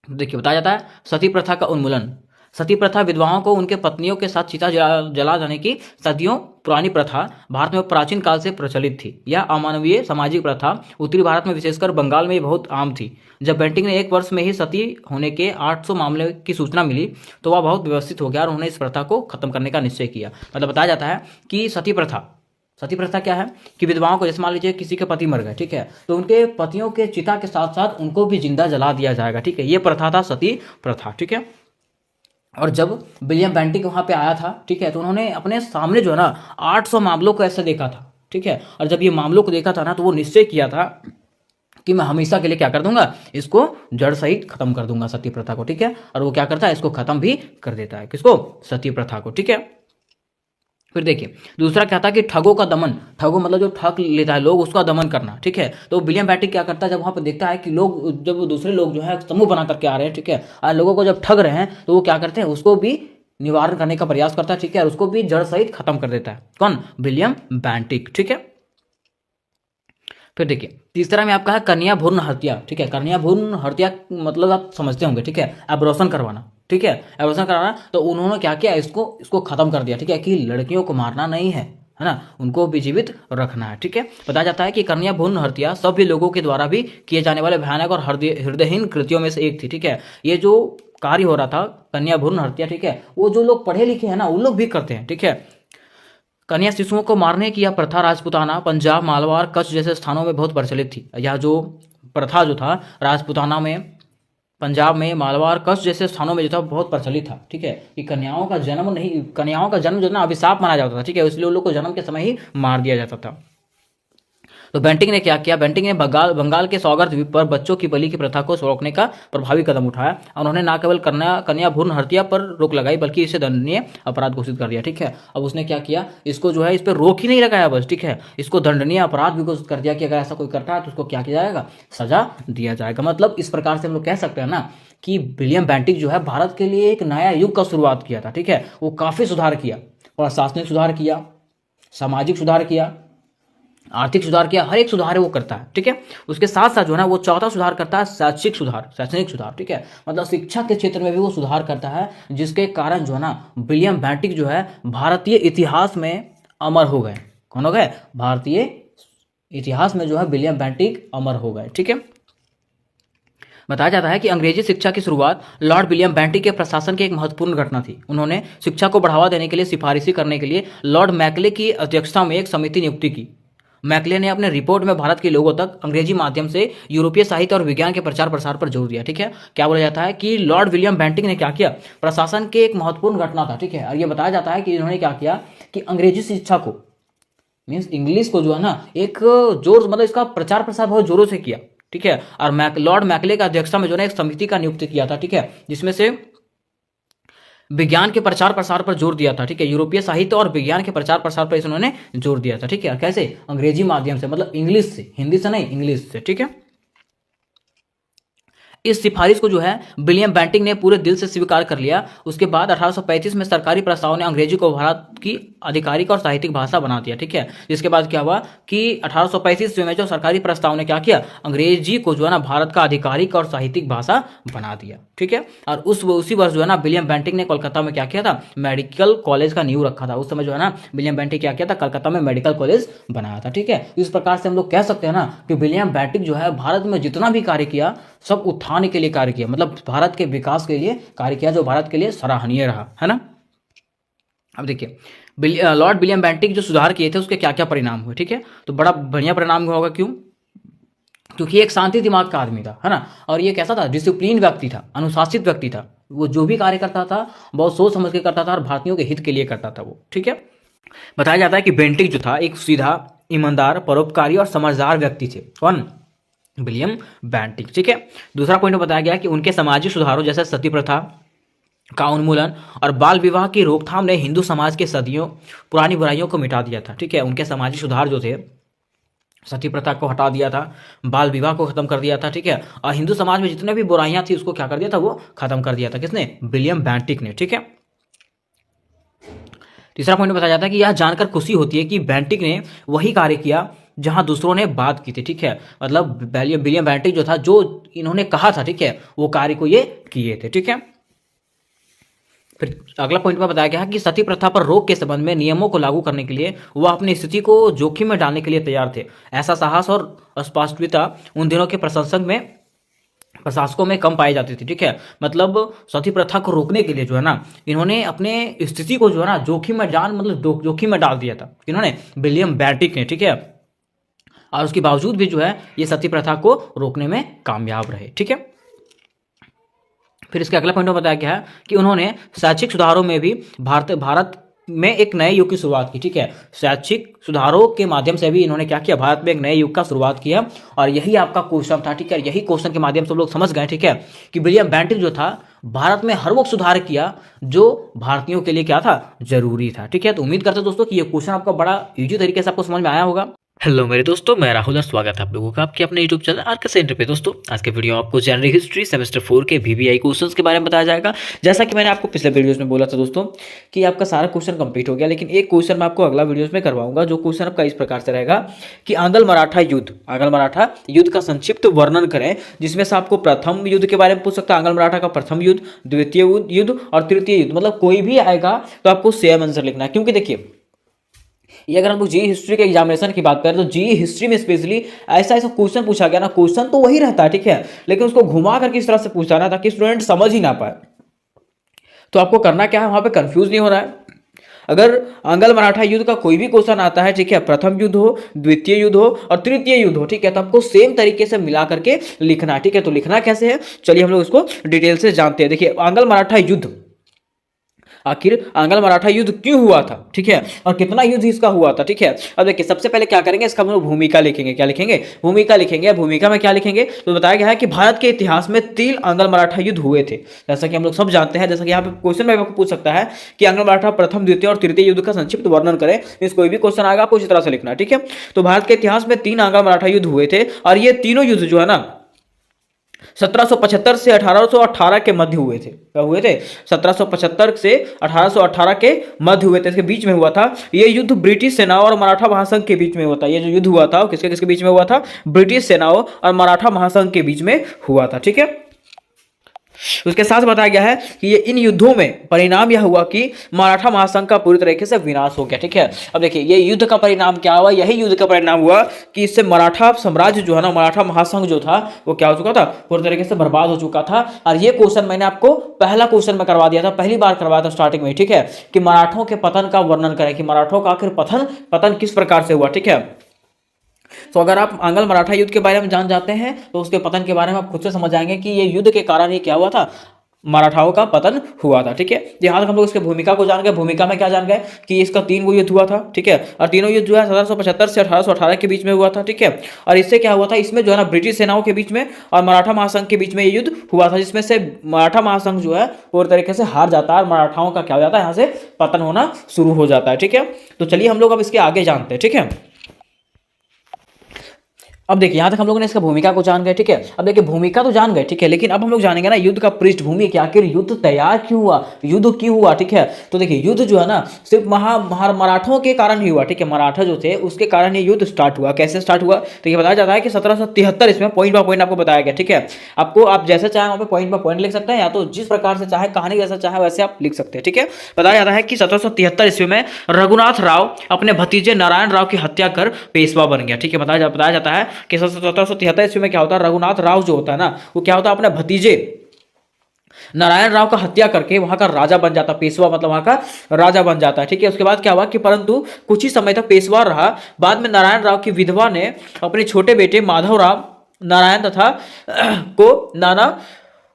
देखिए बताया जाता है सती प्रथा का उन्मूलन। सती प्रथा विधवाओं को उनके पत्नियों के साथ चिता जला जाने की सदियों पुरानी प्रथा भारत में प्राचीन काल से प्रचलित थी। यह अमानवीय सामाजिक प्रथा उत्तरी भारत में विशेषकर बंगाल में बहुत आम थी। जब बेंटिक ने एक वर्ष में ही सती होने के 800 मामले की सूचना मिली तो वह बहुत व्यवस्थित हो गया और उन्होंने इस प्रथा को खत्म करने का निश्चय किया। मतलब बताया जाता है कि सती प्रथा क्या है कि विधवाओं को, जैसे मान लीजिए किसी के पति मर गए, ठीक है, तो उनके पतियों के चिता के साथ साथ उनको भी जिंदा जला दिया जाएगा। ठीक है, ये प्रथा था सती प्रथा। ठीक है, और जब विलियम बेंटिक वहां पे आया था, ठीक है, तो उन्होंने अपने सामने जो है ना 800 मामलों को ऐसे देखा था। ठीक है, और जब ये मामलों को देखा था ना तो वो निश्चय किया था कि मैं हमेशा के लिए क्या कर दूंगा, इसको जड़ सहित खत्म कर दूंगा सती प्रथा को। ठीक है, और वो क्या करता है, इसको खत्म भी कर देता है, किसको, सती प्रथा को। ठीक है, फिर देखिए दूसरा क्या था कि ठगों का दमन। ठगों मतलब जो ठग लेता है लोग, उसका दमन करना। ठीक है, तो विलियम बेंटिक क्या करता है, जब वहां पर देखता है कि लोग, जब दूसरे लोग जो है समूह बना करके आ रहे हैं, ठीक है, और लोगों को जब ठग रहे हैं तो वो क्या करते हैं, उसको भी निवारण करने का प्रयास करता है। ठीक है, और उसको भी जड़ सहित खत्म कर देता है। कौन, विलियम बेंटिक। ठीक है, फिर देखिए तीसरा में आपका है कन्या भ्रूण हत्या। ठीक है, कन्या भ्रूण हत्या मतलब आप समझते होंगे। ठीक है, एबॉर्शन करवाना। ठीक है, एबॉर्शन करवाना। तो उन्होंने क्या किया, इसको खत्म कर दिया। ठीक है, कि लड़कियों को मारना नहीं है ना, उनको भी जीवित रखना है। ठीक है, बताया जाता है कि कन्या भ्रूण हत्या सभ्य लोगों के द्वारा भी किए जाने वाले भयानक और हृदयहीन कृतियों में से एक थी। ठीक है, ये जो कार्य हो रहा था कन्या भ्रूण हत्या, ठीक है, वो जो लोग पढ़े लिखे हैं ना उन लोग भी करते हैं। ठीक है, कन्या शिशुओं को मारने की यह प्रथा राजपूताना, पंजाब, मालवार, कच्छ जैसे स्थानों में बहुत प्रचलित थी। यह जो प्रथा जो था राजपूताना में, पंजाब में, मालवार, कच्छ जैसे स्थानों में जो था बहुत प्रचलित था। ठीक है, कि कन्याओं का जन्म जो ना अभिशाप माना जाता था। ठीक है, इसलिए उन लोग को जन्म के समय ही मार दिया जाता था। तो बेंटिक ने क्या किया, बेंटिक ने बंगाल के सौगर द्वीप पर बच्चों की बलि की प्रथा को रोकने का प्रभावी कदम उठाया। उन्होंने न केवल कन्या भ्रूण हत्या पर रोक लगाई बल्कि इसे दंडनीय अपराध घोषित कर दिया। ठीक है, अब उसने क्या किया, इसको जो है इस पर रोक ही नहीं लगाया बस, ठीक है, इसको दंडनीय अपराध भी घोषित कर दिया कि अगर ऐसा कोई करता है तो उसको क्या किया जाएगा, सजा दिया जाएगा। मतलब इस प्रकार से हम लोग कह सकते हैं ना कि विलियम बेंटिक जो है भारत के लिए एक नया युग का शुरुआत किया था। ठीक है, वो काफी सुधार किया, प्रशासनिक सुधार किया, सामाजिक सुधार किया, आर्थिक सुधार किया, हर एक सुधार है वो करता है। ठीक है, उसके साथ साथ जो है ना वो चौथा सुधार करता है शैक्षणिक सुधार। ठीक है, मतलब शिक्षा के क्षेत्र में भी वो सुधार करता है, जिसके कारण जो है ना विलियम बेंटिक जो है भारतीय इतिहास में अमर हो गए। कौन हो गए, भारतीय इतिहास में जो है विलियम बेंटिक अमर हो गए। ठीक है, बताया जाता है कि अंग्रेजी शिक्षा की शुरुआत लॉर्ड विलियम बेंटिक के प्रशासन की एक महत्वपूर्ण घटना थी। उन्होंने शिक्षा को बढ़ावा देने के लिए सिफारिशी करने के लिए लॉर्ड मैकले की अध्यक्षता में एक समिति नियुक्ति की। मैकले ने अपने रिपोर्ट में भारत के लोगों तक अंग्रेजी माध्यम से यूरोपीय साहित्य और विज्ञान के प्रचार प्रसार पर जोर दिया। ठीक है, क्या बोला जाता है कि लॉर्ड विलियम बेंटिक ने क्या किया, प्रशासन के एक महत्वपूर्ण घटना था। ठीक है, और ये बताया जाता है कि इन्होंने क्या किया कि अंग्रेजी शिक्षा को, मीन्स इंग्लिश को जो है ना एक जोर, मतलब इसका प्रचार प्रसार बहुत जोरों से किया। ठीक है, और लॉर्ड मैकले का अध्यक्षता में जो है एक समिति का नियुक्त किया था। ठीक है, जिसमें से विज्ञान के प्रचार प्रसार पर जोर दिया था। ठीक है, यूरोपीय साहित्य और विज्ञान के प्रचार प्रसार पर इन्होंने जोर दिया था। ठीक है, कैसे, अंग्रेजी माध्यम से, मतलब इंग्लिश से, हिंदी से नहीं, इंग्लिश से। ठीक है, इस सिफारिश को जो है विलियम बेंटिक ने पूरे दिल से स्वीकार कर लिया। उसके बाद 1835 में सरकारी प्रस्ताव ने अंग्रेजी को भारत की आधिकारिक और साहित्यिक भाषा बना दिया। ठीक है, जिसके बाद क्या हुआ कि 1835 में जो सरकारी प्रस्ताव ने क्या किया, अंग्रेजी को जो है ना भारत का आधिकारिक और साहित्यिक भाषा बना दिया। ठीक है, और उसी वर्ष जो है ना विलियम बेंटिक ने कोलकाता में क्या किया था, मेडिकल कॉलेज का नींव रखा था। उस समय जो है ना विलियम बेंटिक क्या किया था, कलकत्ता में मेडिकल कॉलेज बनाया था। ठीक है, इस प्रकार से हम लोग कह सकते हैं ना कि विलियम बेंटिक जो है भारत में जितना भी कार्य किया सब उत्थान के लिए कार्य किया, मतलब भारत के विकास के लिए कार्य किया, जो भारत के लिए सराहनीय रहा, है ना। अब देखिए लॉर्ड विलियम बेंटिक जो सुधार किए थे उसके क्या क्या परिणाम हुए। ठीक है, तो बड़ा बढ़िया परिणाम हुआ होगा। क्यों, क्योंकि एक शांति दिमाग का आदमी था, है ना, और ये कैसा था, डिसिप्लिन व्यक्ति था, अनुशासित व्यक्ति था। वो जो भी कार्य करता था बहुत सोच समझ के करता था और भारतीयों के हित के लिए करता था वो। ठीक है, बताया जाता है कि बेंटिक जो था एक सीधा, ईमानदार, परोपकारी और समझदार व्यक्ति थे। कौन, विलियम बेंटिक। ठीक है, दूसरा पॉइंट बताया गया कि उनके सामाजिक सुधारों जैसे सती प्रथा का उन्मूलन और बाल विवाह की रोकथाम ने हिंदू समाज के सदियों पुरानी बुराइयों को मिटा दिया था। ठीक है, उनके सामाजिक सुधार जो थे, सती प्रथा को हटा दिया था, बाल विवाह को खत्म कर दिया था। ठीक है, और हिंदू समाज में जितने भी बुराइयां थी उसको क्या कर दिया था, वो खत्म कर दिया था। किसने, विलियम बेंटिक ने। ठीक है, तीसरा पॉइंट बताया जाता है कि यह जानकर खुशी होती है कि बेंटिक ने वही कार्य किया जहां दूसरों ने बात की थी। ठीक है, मतलब विलियम बेंटिक जो था, जो इन्होंने कहा था, ठीक है, वो कार्य को ये किए थे। ठीक है, फिर अगला पॉइंट में बताया गया है कि सती प्रथा पर रोक के संबंध में नियमों को लागू करने के लिए वह अपनी स्थिति को जोखिम में डालने के लिए तैयार थे। ऐसा साहस और स्पष्टता उन दिनों के प्रशासकों में कम पाई जाती थी। ठीक है, मतलब सती प्रथा को रोकने के लिए जो है ना इन्होंने अपने स्थिति को जो है ना जोखिम में डाल दिया था। इन्होंने, विलियम बेंटिक ने। ठीक है, और उसके बावजूद भी जो है ये सती प्रथा को रोकने में कामयाब रहे। ठीक है, फिर इसके अगला पॉइंट में बताया गया है कि उन्होंने शैक्षिक सुधारों में भी भारत में एक नए युग की शुरुआत की। ठीक है, शैक्षिक सुधारों के माध्यम से भी इन्होंने क्या किया, भारत में एक नए युग का शुरुआत किया। और यही आपका क्वेश्चन था। ठीक है, यही क्वेश्चन के माध्यम से हम लोग समझ गए। ठीक है, कि विलियम बेंटिक जो था भारत में हर वो सुधार किया जो भारतीयों के लिए क्या था, जरूरी था। ठीक है, तो उम्मीद करते हैं दोस्तों कि ये क्वेश्चन आपका बड़ा इजी तरीके से आपको समझ में आया होगा। हेलो मेरे दोस्तों, मैं राहुल और स्वागत है आप लोगों का आपके अपने यूट्यूब चैनल आर के सेंटर पे। दोस्तों आज के वीडियो में आपको जनरल हिस्ट्री सेमेस्टर 4 के VBI क्वेश्चंस के बारे में बताया जाएगा। जैसा कि मैंने आपको पिछले वीडियोस में बोला था दोस्तों कि आपका सारा क्वेश्चन कंप्लीट हो गया, लेकिन एक क्वेश्चन मैं आपको अगला वीडियोस में करवाऊंगा। जो क्वेश्चन आपका इस प्रकार से रहेगा कि आंग्ल मराठा युद्ध का संक्षिप्त वर्णन करें, जिसमें से आपको प्रथम युद्ध के बारे में पूछ सकता है, आंग्ल मराठा का प्रथम युद्ध, द्वितीय युद्ध और तृतीय युद्ध, मतलब कोई भी आएगा तो आपको सेम आंसर लिखना है। क्योंकि देखिए, ये अगर हम लोग जी हिस्ट्री के एग्जामिनेशन की बात करें तो जी हिस्ट्री में स्पेशली ऐसा ऐसा क्वेश्चन पूछा गया ना, क्वेश्चन तो वही रहता है ठीक है, लेकिन उसको घुमा कर किस तरह से पूछा ना ताकि स्टूडेंट समझ ही ना पाए। तो आपको करना क्या है, वहां पे कंफ्यूज नहीं हो रहा है। अगर आंग्ल मराठा युद्ध का कोई भी क्वेश्चन आता है ठीक है, प्रथम युद्ध हो, द्वितीय युद्ध हो और तृतीय युद्ध हो ठीक है, तो आपको सेम तरीके से मिला करके लिखना है ठीक है। तो लिखना कैसे है, चलिए हम लोग इसको डिटेल से जानते हैं। देखिए, आंग्ल मराठा युद्ध, आखिर आंग्ल मराठा युद्ध क्यों हुआ था ठीक है, और कितना युद्ध इसका हुआ था ठीक है। अब देखिए, सबसे पहले क्या करेंगे, इसका हम लोग भूमिका लिखेंगे। क्या लिखेंगे, भूमिका लिखेंगे। भूमिका में क्या लिखेंगे, तो बताया गया है कि भारत के इतिहास में 3 आंग्ल मराठा युद्ध हुए थे, जैसा कि हम लोग सब जानते हैं। जैसा कि यहाँ पे क्वेश्चन में आपको पूछ सकता है कि आंग्ल मराठा प्रथम, द्वितीय और तृतीय युद्ध का संक्षिप्त वर्णन करें। इस कोई भी क्वेश्चन आएगा आपको इसी तरह से लिखना है ठीक है। तो भारत के इतिहास में 3 आंग्ल मराठा युद्ध हुए थे, और ये तीनों युद्ध जो है ना 1775 से 1818 के मध्य हुए थे। क्या हुए थे, 1775 से 1818 के मध्य हुए थे, इसके बीच में हुआ था। ये युद्ध ब्रिटिश सेनाओं और मराठा महासंघ के बीच में हुआ था। ये जो युद्ध हुआ था वो किसके किसके बीच में हुआ था, ब्रिटिश सेनाओं और मराठा महासंघ के बीच में हुआ था ठीक है। उसके साथ बताया गया है कि ये इन युद्धों में परिणाम यह हुआ कि मराठा महासंघ का पूरी तरीके से विनाश हो गया ठीक है। अब देखिए, ये युद्ध का परिणाम क्या हुआ, यही युद्ध का परिणाम हुआ कि इससे मराठा साम्राज्य जो है ना, मराठा महासंघ जो था वो क्या हो चुका था, पूरी तरीके से बर्बाद हो चुका था। और ये क्वेश्चन मैंने आपको पहला क्वेश्चन में करवा दिया था, पहली बार करवाया था स्टार्टिंग में ठीक है, कि मराठों के पतन का वर्णन करें, कि मराठों का आखिर पतन किस प्रकार से हुआ ठीक है। तो अगर आप आंग्ल मराठा युद्ध के बारे में जान जाते हैं तो उसके पतन के बारे में आप खुद से समझ जाएंगे कि ये युद्ध के कारण ही क्या हुआ था, मराठाओं का पतन हुआ था ठीक है। यहाँ तक हम लोग इसके भूमिका को जान गए। भूमिका में क्या जान गए कि इसका 3 युद्ध हुआ था ठीक है, और तीनों युद्ध जो है 1775 से 1818 के बीच में हुआ था ठीक है। और इससे क्या हुआ था, इसमें जो है ना ब्रिटिश सेनाओं के बीच में और मराठा महासंघ के बीच में ये युद्ध हुआ था, जिसमें से मराठा महासंघ जो है पूरी तरीके से हार जाता है और मराठाओं का क्या हो जाता है, यहाँ से पतन होना शुरू हो जाता है ठीक है। तो चलिए हम लोग अब इसके आगे जानते हैं ठीक है। अब देखिए, यहाँ तक हम लोगों ने इसका भूमिका को जान गए ठीक है। अब देखिए, भूमिका तो जान गए ठीक है, लेकिन अब हम लोग जानेंगे ना युद्ध का पृष्ठभूमि, कि आखिर युद्ध तैयार क्यों हुआ, युद्ध क्यों हुआ ठीक है। तो देखिए, युद्ध जो है ना सिर्फ मराठों के कारण ही हुआ ठीक है, मराठा जो थे उसके कारण ये युद्ध स्टार्ट हुआ। कैसे स्टार्ट हुआ, तो ये बताया जाता है कि 1773 इसमें पॉइंट बाय पॉइंट आपको बताया गया ठीक है। आपको आप जैसे चाहे वहाँ पे पॉइंट बाय पॉइंट लिख सकते हैं, या तो जिस प्रकार से चाहे कहानी जैसा चाहे वैसे आप लिख सकते हैं ठीक है। बताया जाता है कि 1773 ईस्वी में रघुनाथ राव अपने भतीजे नारायण राव की हत्या कर पेशवा बन गया ठीक है। बताया जाता है कि 1773 ईस्वी में क्या होता है, रघुनाथ राव जो होता है ना वो क्या होता है, अपने भतीजे नारायण राव का हत्या करके वहां का राजा बन जाता, पेशवा मतलब वहां का राजा बन जाता है ठीक है। उसके बाद क्या हुआ कि परंतु कुछ ही समय तक पेशवा रहा। बाद में नारायण राव की विधवा ने अपने छोटे बेटे माधव राव नारायण तथा को नाना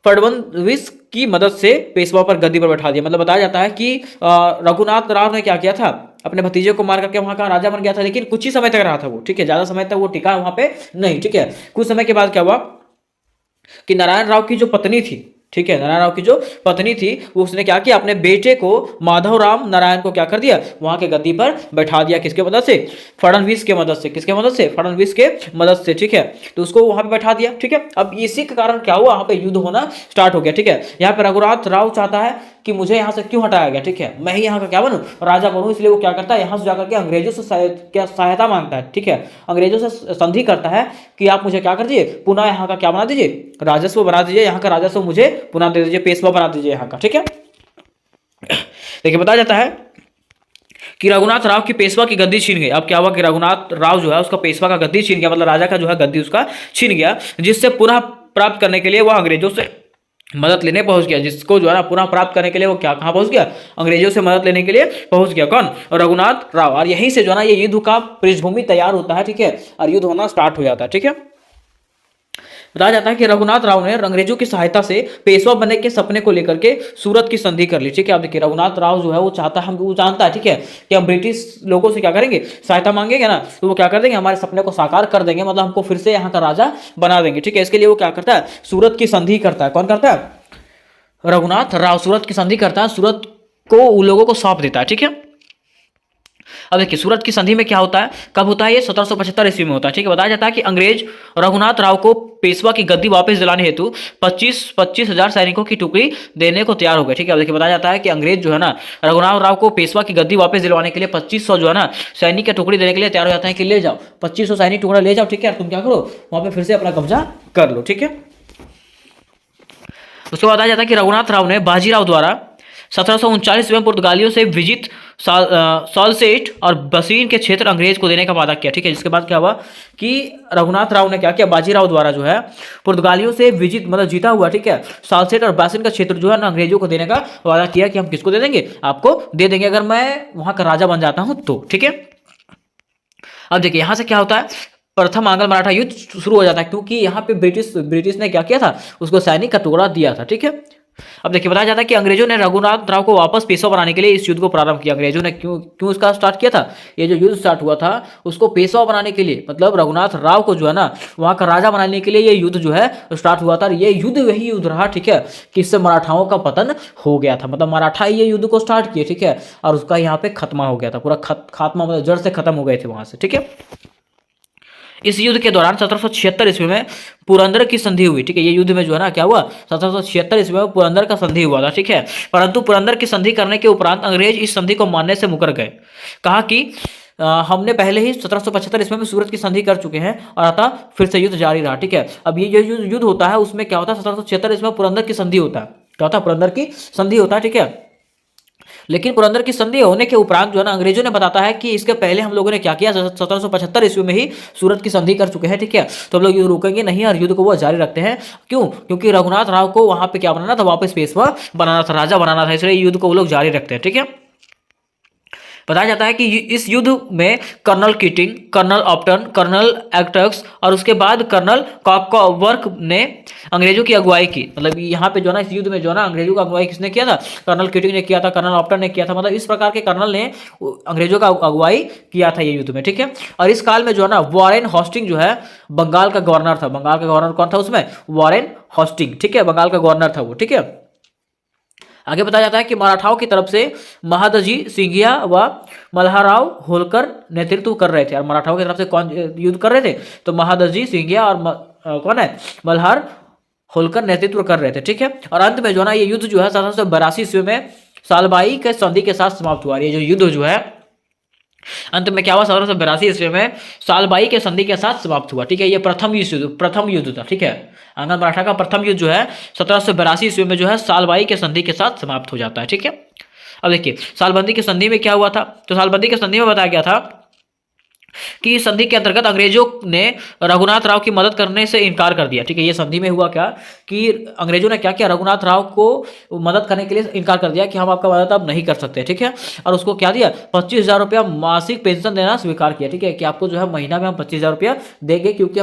फडणवीस की मदद से पेशवा पर गद्दी पर बैठा दिया। मतलब बताया जाता है कि रघुनाथ राव ने क्या किया था, अपने भतीजे को मार करके वहां का राजा बन गया था, लेकिन कुछ ही समय तक रहा था वो ठीक है, ज्यादा समय तक वो टिका वहां पे नहीं ठीक है। कुछ समय के बाद क्या हुआ कि नारायण राव की जो पत्नी थी ठीक है, नारायण राव की जो पत्नी थी वो उसने क्या किया, अपने बेटे को माधव राम नारायण को क्या कर दिया, वहां के गद्दी पर बैठा दिया। किसके मदद से, फडणवीस के मदद से। किसके मदद से, फडणवीस के मदद से ठीक है। तो उसको वहां पे बैठा दिया ठीक है। अब इसी के कारण क्या हुआ, वहां पे युद्ध होना स्टार्ट हो गया ठीक है। यहाँ पे रघुनाथ राव चाहता है कि मुझे यहाँ से क्यों हटाया गया ठीक है, मैं ही यहाँ का क्या बनूं, राजा बनूं। इसलिए वो क्या करता है, यहाँ से जाकर के अंग्रेजों से सहायता मांगता है ठीक है, अंग्रेजों से संधि करता है कि आप मुझे क्या कर दीजिए, पुनः यहाँ का क्या बना दीजिए, राजस्व बना दीजिए, यहाँ का राजस्व मुझे पुनः दे दीजिए, पेशवा बना दीजिए यहाँ का ठीक है। देखिए, बताया जाता है कि रघुनाथ राव की पेशवा की गद्दी छीन गई। अब क्या हुआ कि रघुनाथ राव जो है उसका पेशवा का गद्दी छीन गया, मतलब राजा का जो है गद्दी उसका छीन गया, जिससे पुनः प्राप्त करने के लिए वह अंग्रेजों से मदद लेने पहुंच गया। जिसको जो है ना पुनः प्राप्त करने के लिए वो क्या कहां पहुंच गया, अंग्रेजों से मदद लेने के लिए पहुंच गया। कौन, रघुनाथ राव। और यहीं से जो है ना ये युद्ध का पृष्ठभूमि तैयार होता है ठीक है, और युद्ध होना स्टार्ट हो जाता है ठीक है। बताया जाता है कि रघुनाथ राव ने अंग्रेजों की सहायता से पेशवा बनने के सपने को लेकर के सूरत की संधि कर ली ठीक है। अब देखिए, रघुनाथ राव जो है वो चाहता है, वो जानता है ठीक है कि हम ब्रिटिश लोगों से क्या करेंगे, सहायता मांगेंगे ना, तो वो क्या कर देंगे, हमारे सपने को साकार कर देंगे, मतलब हमको फिर से यहाँ का राजा बना देंगे ठीक है। इसके लिए वो क्या करता है, सूरत की संधि करता है। कौन करता है, रघुनाथ राव सूरत की संधि करता है, सूरत को उन लोगों को सौंप देता है ठीक है। अब देखिए सूरत की संधि में क्या होता है, कब होता है ये 1775 ईस्वी में होता है, ठीक है। बताया जाता है कि अंग्रेज रघुनाथ राव को पेशवा की गद्दी वापस दिलाने हेतु 25 हजार सैनिकों की टुकड़ी देने को तैयार हो गए, ठीक है। अब देखिए बताया जाता है कि अंग्रेज जो है ना रघुनाथ राव को पेशवा की गद्दी वापस दिलवाने के लिए 2500 जो है ना सैनिक की टुकड़ी देने के लिए तैयार हो जाते हैं कि ले जाओ 2500 सैनिक टुकड़ा ले जाओ, ठीक है, तुम क्या करो वहां पे फिर से अपना कब्जा कर लो, ठीक है। उसके बाद बताया जाता है कि रघुनाथ राव ने बाजीराव द्वारा 1739 में पुर्तगालियों से विजित सालसेट और बसीन के क्षेत्र अंग्रेज को देने का वादा किया, ठीक है। जिसके बाद क्या हुआ कि रघुनाथ राव ने क्या किया, बाजीराव द्वारा जो है पुर्तगालियों से विजित मतलब जीता हुआ, ठीक है, सालसेट और बासिन का क्षेत्र जो है ना अंग्रेजों को देने का वादा किया कि हम किसको दे देंगे, आपको दे देंगे अगर मैं वहां का राजा बन जाता हूं तो, ठीक है। अब देखिए यहां से क्या होता है, प्रथम आंग्ल मराठा युद्ध शुरू हो जाता है क्योंकि यहाँ पे ब्रिटिश ने क्या किया था, उसको सैनिक का टुकड़ा दिया था, ठीक है। अब देखिए बताया जाता है कि अंग्रेजों ने रघुनाथ राव को वापस पेशवा बनाने के लिए इस युद्ध को प्रारंभ किया। अंग्रेजों ने क्यों इसका स्टार्ट किया था, ये जो युद्ध स्टार्ट हुआ था उसको पेशवा बनाने के लिए, मतलब रघुनाथ राव को जो है ना वहां का राजा बनाने के लिए ये युद्ध जो है स्टार्ट हुआ था। ये युद्ध वही युद्ध रहा, ठीक है, कि इससे मराठाओं का पतन हो गया था, मतलब मराठा ये युद्ध को स्टार्ट किए, ठीक है, और उसका यहाँ पे खत्मा हो गया था, पूरा खात्मा मतलब जड़ से खत्म हो गए थे वहां से, ठीक है। इस युद्ध के दौरान 1776 ईस्वी में पुरंदर की संधि हुई, ठीक है। ये युद्ध में जो है ना क्या हुआ, 1776 ईस्वी में पुरंदर का संधि हुआ था, ठीक है। परंतु पुरंदर की संधि करने के उपरांत अंग्रेज इस संधि को मानने से मुकर गए। कहा कि हमने पहले ही 1775 ईस्वी में सूरत की संधि कर चुके हैं और अतः फिर से युद्ध जारी रहा, ठीक है। अब ये जो युद्ध होता है उसमें क्या होता है, 1776 ईस्वी में पुरंदर की संधि होता है, क्या होता है, पुरंदर की संधि होता है, ठीक है। लेकिन पुरंदर की संधि होने के उपरांत जो है ना अंग्रेजों ने बताता है कि इसके पहले हम लोगों ने क्या किया, 1775 ईस्वी में ही सूरत की संधि कर चुके हैं, ठीक है। तो हम लोग युद्ध रोकेंगे नहीं और युद्ध को वो जारी रखते हैं। क्यों, क्योंकि रघुनाथ राव को वहां पे क्या बनाना था, वापस पेशवा बनाना था, राजा बनाना था, इसलिए युद्ध को वो लोग जारी रखते हैं, ठीक है। बताया जाता है कि इस युद्ध में कर्नल कीटिंग, कर्नल ऑप्टन, कर्नल एक्टक्स और उसके बाद कर्नल कॉकवर्क ने अंग्रेजों की अगुवाई की। मतलब यहाँ पे जो ना इस युद्ध में जो ना अंग्रेजों का अगुवाई किसने किया था, कर्नल कीटिंग ने किया था, कर्नल ऑप्टन ने किया था, मतलब इस प्रकार के कर्नल ने अंग्रेजों का अगुवाई किया था ये युद्ध में, ठीक है। और इस काल में जो है ना वॉरेन हॉस्टिंग जो है बंगाल का गवर्नर था। बंगाल का गवर्नर कौन था उसमें, वॉरेन हॉस्टिंग, ठीक है, बंगाल का गवर्नर था वो, ठीक है। आगे बताया जाता है कि मराठाओं की तरफ से महादजी सिंधिया व मल्हाराव होलकर नेतृत्व कर रहे थे। और मराठाओं की तरफ से कौन युद्ध कर रहे थे, तो महादजी सिंधिया और कौन है, मल्हार होलकर नेतृत्व कर रहे थे, ठीक है। और अंत में जो है ना ये युद्ध जो है 1782 ईस्वी में सालबाई के संधि के साथ समाप्त हुआ। ये जो युद्ध जो है अंत में क्या हुआ, 1782 ईस्वी में सालबाई के संधि के साथ समाप्त हुआ, ठीक है। ये प्रथम युद्ध था, ठीक है। आंग्ल मराठा का प्रथम युद्ध जो है 1782 ईस्वी में जो है सालबाई के संधि के साथ समाप्त हो जाता है, ठीक है। अब देखिए सालबंदी की संधि में क्या हुआ था, तो सालबंदी की संधि में बताया गया था कि इस संधि के अंतर्गत अंग्रेजों ने रघुनाथ राव की मदद करने से इनकार कर दिया, ठीक है। ये संधि में हुआ क्या कि अंग्रेजों ने क्या किया, रघुनाथ राव को मदद करने के लिए इनकार कर दिया कि हम आपका मदद अब नहीं कर सकते, ठीक है। और उसको क्या दिया, 25,000 रुपया मासिक पेंशन देना स्वीकार किया, ठीक है, कि आपको जो है महीना में हम 25,000 रुपया देंगे क्योंकि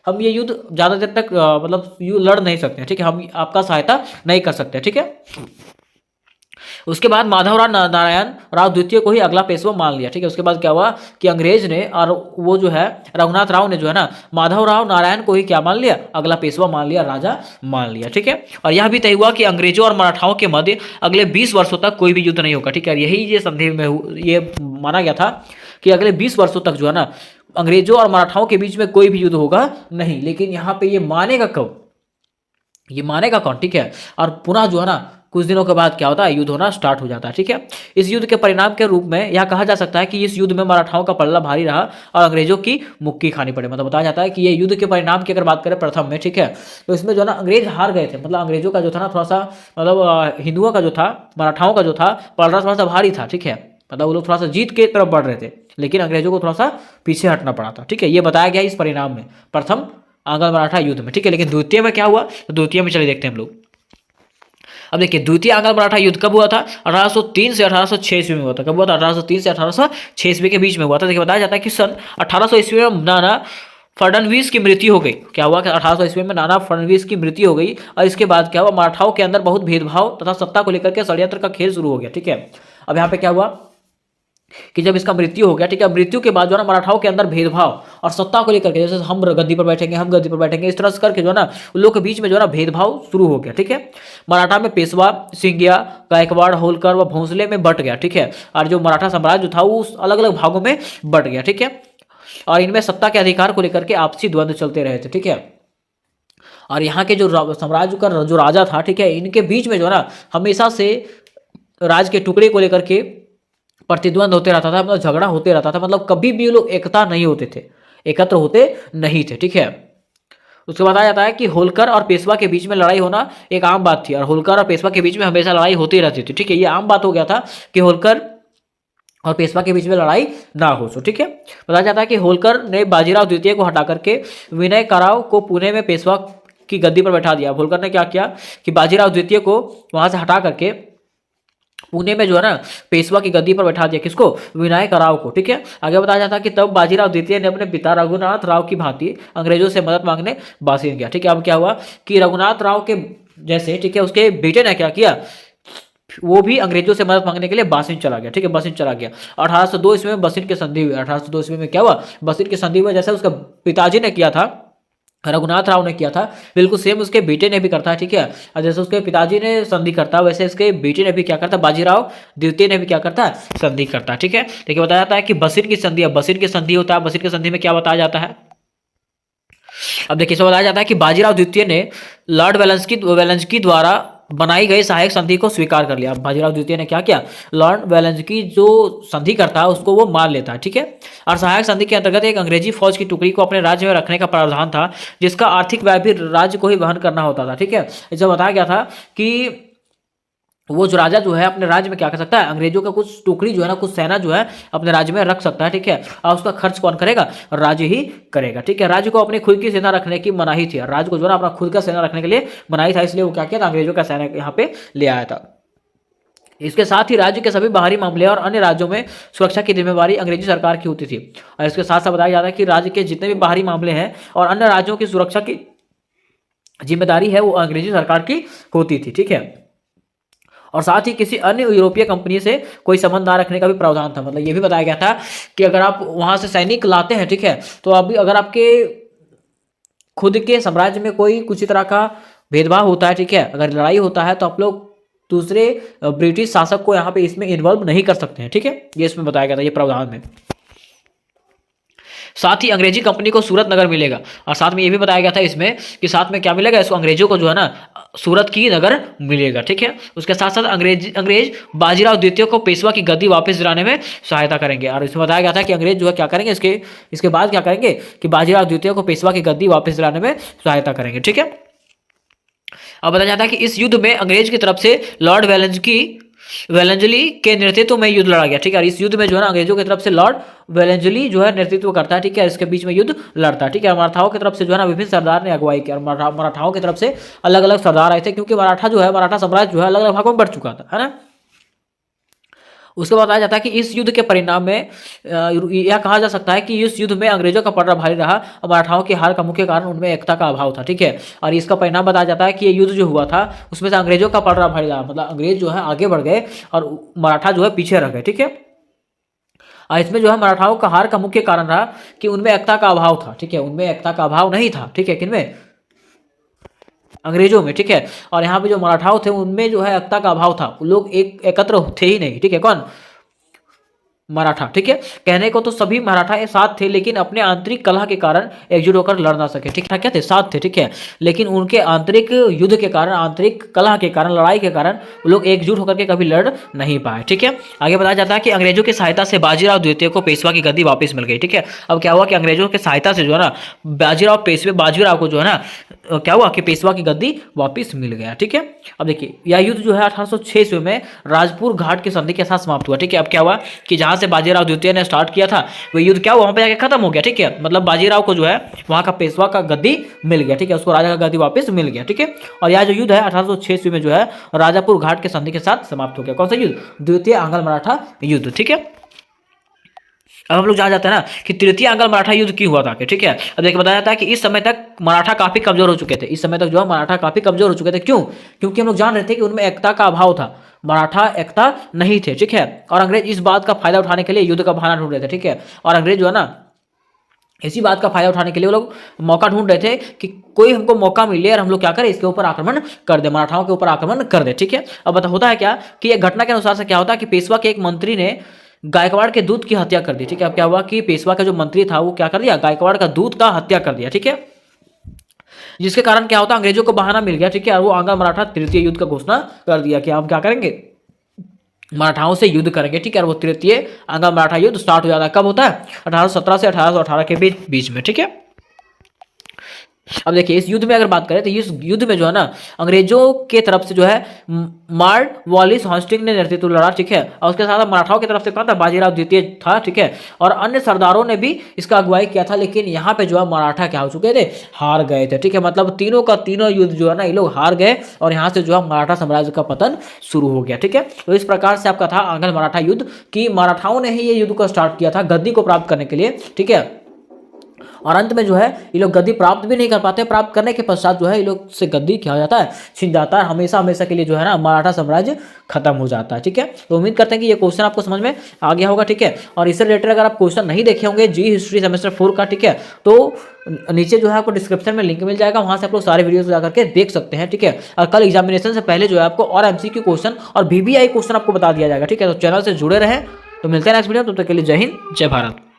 हम ये युद्ध ज़्यादा देर तक मतलब लड़ नहीं सकते हैं, ठीक है, हम आपका सहायता नहीं कर सकते, ठीक है। उसके बाद माधवराव नारायण राव द्वितीय को ही अगला पेशवा मान लिया, ठीक है। उसके बाद क्या हुआ कि अंग्रेज ने और वो जो है रघुनाथ राव ने जो है ना माधवराव नारायण को ही क्या मान लिया, अगला पेशवा मान लिया, राजा मान लिया, ठीक है। और यह भी तय हुआ कि अंग्रेजों और मराठाओं के मध्य अगले 20 वर्षों तक कोई भी युद्ध नहीं होगा, ठीक है। यही ये संधि में ये माना गया था कि अगले 20 वर्षों तक जो है ना अंग्रेजों और मराठाओं के बीच में कोई भी युद्ध होगा नहीं। लेकिन यहाँ पे ये मानेगा कब, ये मानेगा कौन, ठीक है। और पुनः जो है ना कुछ दिनों के बाद क्या होता है, युद्ध होना स्टार्ट हो जाता है, ठीक है। इस युद्ध के परिणाम के रूप में यह कहा जा सकता है कि इस युद्ध में मराठाओं का पल्ला भारी रहा और अंग्रेजों की मुक्की खानी पड़े। मतलब बताया जाता है कि ये युद्ध के परिणाम की अगर बात करें प्रथम में, ठीक है, तो इसमें जो है ना अंग्रेज हार गए थे। मतलब अंग्रेजों का जो था ना थोड़ा सा मतलब हिंदुओं का जो था, मराठाओं का जो था पलड़ा थोड़ा सा भारी था, ठीक है। मतलब वो लोग थोड़ा सा जीत के तरफ बढ़ रहे थे, लेकिन अंग्रेजों को थोड़ा सा पीछे हटना पड़ा था, ठीक है। ये बताया गया इस परिणाम में प्रथम आंग्ल मराठा युद्ध में, ठीक है। लेकिन द्वितीय में क्या हुआ, तो द्वितीय में चलिए देखते हैं हम लोग। अब देखिए द्वितीय आंग्ल मराठा युद्ध कब हुआ था, 1803 से 1806 ईस्वी में हुआ था। कब हुआ था, 1803 से 1806 ईस्वी के बीच में हुआ था। देखिए बताया जाता है कि सन 1800 ईस्वी में नाना फडणवीस की मृत्यु हो गई। क्या हुआ कि 1800 ईस्वी में नाना फडणवीस की मृत्यु हो गई और इसके बाद क्या हुआ, मराठाओं के अंदर बहुत भेदभाव तथा सत्ता को लेकर के षड्यंत्र का खेल शुरू हो गया, ठीक है। अब यहाँ पे क्या हुआ कि जब इसका मृत्यु हो गया, ठीक है, मृत्यु के बाद जो है ना मराठाओं के अंदर भेदभाव और सत्ता को लेकर के, जैसे हम गद्दी पर बैठेंगे, हम गद्दी पर बैठेंगे, इस तरह से करके जो है ना उन लोग के बीच में जो है ना भेदभाव शुरू हो गया। ठीक है, मराठा में पेशवा, सिंधिया, गायकवाड़, होलकर व भोंसले में बट गया। ठीक है, और जो मराठा साम्राज्य था वो अलग अलग भागों में बट गया। ठीक है, और इनमें सत्ता के अधिकार को लेकर के आपसी द्वंद्व चलते रहे थे। ठीक है, और यहाँ के जो साम्राज्य का जो राजा था, ठीक है, इनके बीच में जो है ना हमेशा से राज के टुकड़े को लेकर के प्रतिद्वंद होते रहता था, मतलब झगड़ा होते रहता था, मतलब कभी भी ये लोग एकता नहीं होते थे, एकत्र होते नहीं थे। ठीक है, उसके बाद आ जाता है कि होलकर और पेशवा के बीच में लड़ाई होना एक आम बात थी, और होलकर और पेशवा के बीच में हमेशा लड़ाई होती रहती थी। ठीक है, ये आम बात हो गया था कि होलकर और पेशवा के बीच में लड़ाई ना हो। सो ठीक है, बताया जाता है कि होलकर ने बाजीराव द्वितीय को हटा करके विनय कराव को पुणे में पेशवा की गद्दी पर बैठा दिया। होलकर ने क्या किया कि बाजीराव द्वितीय को वहां से हटा करके पुणे में जो है ना पेशवा की गद्दी पर बैठा दिया। किसको? विनायक राव को। ठीक है, आगे बताया जाता है कि तब बाजीराव द्वितीय ने अपने पिता रघुनाथ राव की भांति अंग्रेजों से मदद मांगने बासिन गया। ठीक है, अब क्या हुआ कि रघुनाथ राव के जैसे, ठीक है, उसके बेटे ने क्या किया, वो भी अंग्रेजों से मदद मांगने के लिए बासिन चला गया। ठीक है, बासिन चला गया। 1802 ईस्वी में बसिन की संधि हुई। 1802 ईस्वी में क्या हुआ, बसिन की संधि हुई। जैसे उसका पिताजी ने किया था, रघुनाथ राव ने किया था, बिल्कुल सेम उसके बेटे ने भी करता है। ठीक है, और जैसे उसके पिताजी ने संधि करता है, वैसे इसके बेटे ने भी क्या करता है, बाजीराव द्वितीय ने भी क्या करता है, संधि करता है। ठीक है, देखिए बताया जाता है कि बसिन की संधि, अब बसिन की संधि होता है, बसिन की संधि में क्या बताया जाता है, अब देखिए इसमें बताया जाता है कि बाजीराव द्वितीय ने लॉर्ड वेलेंस्की द्वारा बनाई गई सहायक संधि को स्वीकार कर लिया। अब बाजीराव द्वितीय ने क्या किया, लॉर्ड वेलेंस्की जो संधि करता है उसको वो मान लेता है। ठीक है, और सहायक संधि के अंतर्गत एक अंग्रेजी फौज की टुकड़ी को अपने राज्य में रखने का प्रावधान था, जिसका आर्थिक व्यय भी राज्य को ही वहन करना होता था। ठीक है, इसमें बताया गया था कि वो जो राजा जो है अपने राज्य में क्या कर सकता है, अंग्रेजों का कुछ टुकड़ी जो है ना, कुछ सेना जो है अपने राज्य में रख सकता है। ठीक है, और उसका खर्च कौन करेगा, राज्य ही करेगा। ठीक है, राज्य को अपनी खुद की सेना रखने की मनाही थी, राज्य को जो है ना अपना खुद का सेना रखने के लिए मनाही था, इसलिए वो क्या किया था, अंग्रेजों का सेना यहाँ पे ले आया था। इसके साथ ही राज्य के सभी बाहरी मामले और अन्य राज्यों में सुरक्षा की जिम्मेवारी अंग्रेजी सरकार की होती थी। और इसके साथ साथ बताया जाता है कि राज्य के जितने भी बाहरी मामले हैं और अन्य राज्यों की सुरक्षा की जिम्मेदारी है वो अंग्रेजी सरकार की होती थी। ठीक है, और साथ ही किसी अन्य यूरोपीय कंपनी से कोई संबंध ना रखने का भी प्रावधान था। मतलब ये भी बताया गया था कि अगर आप वहां से सैनिक लाते हैं, ठीक है, तो अभी अगर आपके खुद के साम्राज्य में कोई कुछ तरह का भेदभाव होता है, ठीक है, अगर लड़ाई होता है, तो आप लोग दूसरे ब्रिटिश शासक को यहाँ पे इसमें इन्वॉल्व नहीं कर सकते हैं। ठीक है, ये इसमें बताया गया था, ये प्रावधान में। साथ ही अंग्रेजी कंपनी को सूरत नगर मिलेगा, और साथ में ये भी बताया गया था इसमें कि साथ में क्या मिलेगा, इसको अंग्रेजों को जो है ना सूरत की नगर मिलेगा। ठीक है, उसके साथ साथ अंग्रेज बाजीराव द्वितीय को पेशवा की गद्दी वापस दिलाने में सहायता करेंगे। और इसमें बताया गया था कि अंग्रेज जो है क्या करेंगे, इसके बाद क्या करेंगे कि बाजीराव द्वितीय को पेशवा की गद्दी वापस दिलाने में सहायता करेंगे। ठीक है, अब बताया जाता है कि इस युद्ध में अंग्रेज की तरफ से लॉर्ड वेलेंजली के नेतृत्व में युद्ध लड़ा गया। ठीक है, और इस युद्ध में जो है ना अंग्रेजों की तरफ से लॉर्ड वेलेंजली जो है नेतृत्व करता है। ठीक है, इसके बीच में युद्ध लड़ता है। ठीक है, मराठाओं की तरफ से जो है ना विभिन्न सरदार ने अगुवाई की, और मराठाओं की तरफ से अलग अलग सरदार आए थे, क्योंकि मराठा साम्राज्य जो है अलग अलग भागों में बढ़ चुका था, है ना। उसके बाद बताया जाता है कि इस युद्ध के परिणाम में यह कहा जा सकता है कि इस युद्ध में अंग्रेजों का पलड़ा भारी रहा, और मराठाओं की हार का मुख्य कारण उनमें एकता का अभाव था। ठीक है, और इसका परिणाम बताया जाता है कि ये युद्ध जो हुआ था उसमें से अंग्रेजों का पलड़ा भारी रहा, मतलब अंग्रेज जो है आगे बढ़ गए और मराठा जो है पीछे रह गए। ठीक है, और इसमें जो है मराठाओं का हार का मुख्य कारण रहा कि उनमें एकता का अभाव था। ठीक है, उनमें एकता का अभाव नहीं था। ठीक है, किनमें, अंग्रेजों में। ठीक है, और यहाँ पे जो मराठाओं थे उनमें जो है एकता का अभाव था, लोग एकत्र थे ही नहीं। ठीक है, कौन, मराठा। ठीक है, कहने को तो सभी मराठा एक साथ थे, लेकिन अपने आंतरिक कलह के कारण एकजुट होकर लड़ ना सके। ठीक है, क्या थे, साथ थे। ठीक है, लेकिन उनके आंतरिक युद्ध के कारण, आंतरिक कलह के कारण, लड़ाई के कारण वो लोग एकजुट होकर के कभी लड़ नहीं पाए। ठीक है, आगे बताया जाता है कि अंग्रेजों की सहायता से बाजीराव द्वितीय को पेशवा की गद्दी वापस मिल गई। ठीक है, अब क्या हुआ कि अंग्रेजों की सहायता से जो है ना बाजीराव को जो है ना क्या हुआ कि पेशवा की गद्दी वापस मिल गया। ठीक है, अब देखिए यह युद्ध जो है 1806 ईस्वी में राजपुर घाट की संधि के साथ समाप्त हुआ। ठीक है, अब क्या हुआ कि जहां से बाजीराव द्वितीय ने स्टार्ट किया था वो युद्ध क्या हुआ, वहां पे जाके खत्म हो गया। ठीक है, मतलब बाजीराव को जो है वहां का पेशवा का गद्दी मिल गया। ठीक है, उसको राजा का गद्दी वापस मिल गया। ठीक है, और यह जो युद्ध है 1806 ईस्वी में जो है राजापुर घाट के संधि के साथ समाप्त हो गया। कौन सा युद्ध, द्वितीय आंग्ल मराठा युद्ध। ठीक है, अब हम लोग जान जाते हैं ना कि तृतीय आंग्ल मराठा युद्ध क्यों हुआ था। ठीक है, अब देखिए बताया जाता है कि इस समय तक मराठा काफी कमजोर हो चुके थे। इस समय तक जो है मराठा काफी कमजोर हो चुके थे। क्यों, क्योंकि हम लोग जान रहे थे कि उनमें एकता का अभाव था, मराठा एकता नहीं थे। ठीक है, और अंग्रेज इस बात का फायदा उठाने के लिए युद्ध का बहाना ढूंढ रहे थे। ठीक है, और अंग्रेज जो है ना इसी बात का फायदा उठाने के लिए वो लोग मौका ढूंढ रहे थे कि कोई हमको मौका मिले और हम लोग क्या करें, इसके ऊपर आक्रमण कर दे, मराठाओं के ऊपर आक्रमण कर दे। ठीक है, अब बता होता है क्या कि एक घटना के अनुसार से क्या होता है कि पेशवा के एक मंत्री ने गायकवाड़ के दूत की हत्या कर दी। ठीक है, अब क्या हुआ कि पेशवा का जो मंत्री था वो क्या कर दिया, गायकवाड़ का दूत का हत्या कर दिया। ठीक है, जिसके कारण क्या होता, अंग्रेजों को बहाना मिल गया। ठीक है, और वो आंग्ल मराठा तृतीय युद्ध का घोषणा कर दिया कि हम क्या करेंगे, मराठाओं से युद्ध करेंगे। ठीक है, और वो तृतीय आंग्ल मराठा युद्ध स्टार्ट हो जाता है। कब होता है, 1817 से 1818 के बीच में। ठीक है, अब देखिए इस युद्ध में अगर बात करें तो इस युद्ध में जो है ना अंग्रेजों के तरफ से जो है मार्ड वॉलिस हॉस्टिंग ने नेतृत्व लड़ा। ठीक है, और उसके साथ मराठाओं की तरफ से कौन था, बाजीराव द्वितीय था। ठीक है, और अन्य सरदारों ने भी इसका अगुवाई किया था, लेकिन यहाँ पे जो है मराठा क्या हो चुके थे, हार गए थे। ठीक है, मतलब तीनों का तीनों युद्ध जो है ना ये लोग हार गए और यहाँ से जो है मराठा साम्राज्य का पतन शुरू हो गया। ठीक है, तो इस प्रकार से आपका था आंग्ल मराठा युद्ध कि मराठाओं ने ही ये युद्ध को स्टार्ट किया था गद्दी को प्राप्त करने के लिए। ठीक है, और अंत में जो है ये लोग गद्दी प्राप्त भी नहीं कर पाते, प्राप्त करने के पश्चात जो है ये लोग से गद्दी क्या हो जाता है, छिन जाता है, हमेशा हमेशा के लिए जो है ना मराठा साम्राज्य खत्म हो जाता है। ठीक है, तो उम्मीद करते हैं कि ये क्वेश्चन आपको समझ में आ गया होगा। ठीक है, और इससे रिलेटेड अगर आप क्वेश्चन नहीं देखे होंगे जी हिस्ट्री सेमेस्टर 4 का, ठीक है, तो नीचे जो है आपको डिस्क्रिप्शन में लिंक मिल जाएगा, वहां से आप लोग सारे वीडियोस जाकर के देख सकते हैं। ठीक है, और कल एग्जामिनेशन से पहले जो है आपको और एमसीक्यू क्वेश्चन और VBI क्वेश्चन आपको बता दिया जाएगा। ठीक है, तो चैनल से जुड़े रहें। तो मिलते हैं नेक्स्ट वीडियो, तब तक के लिए जय हिंद जय भारत।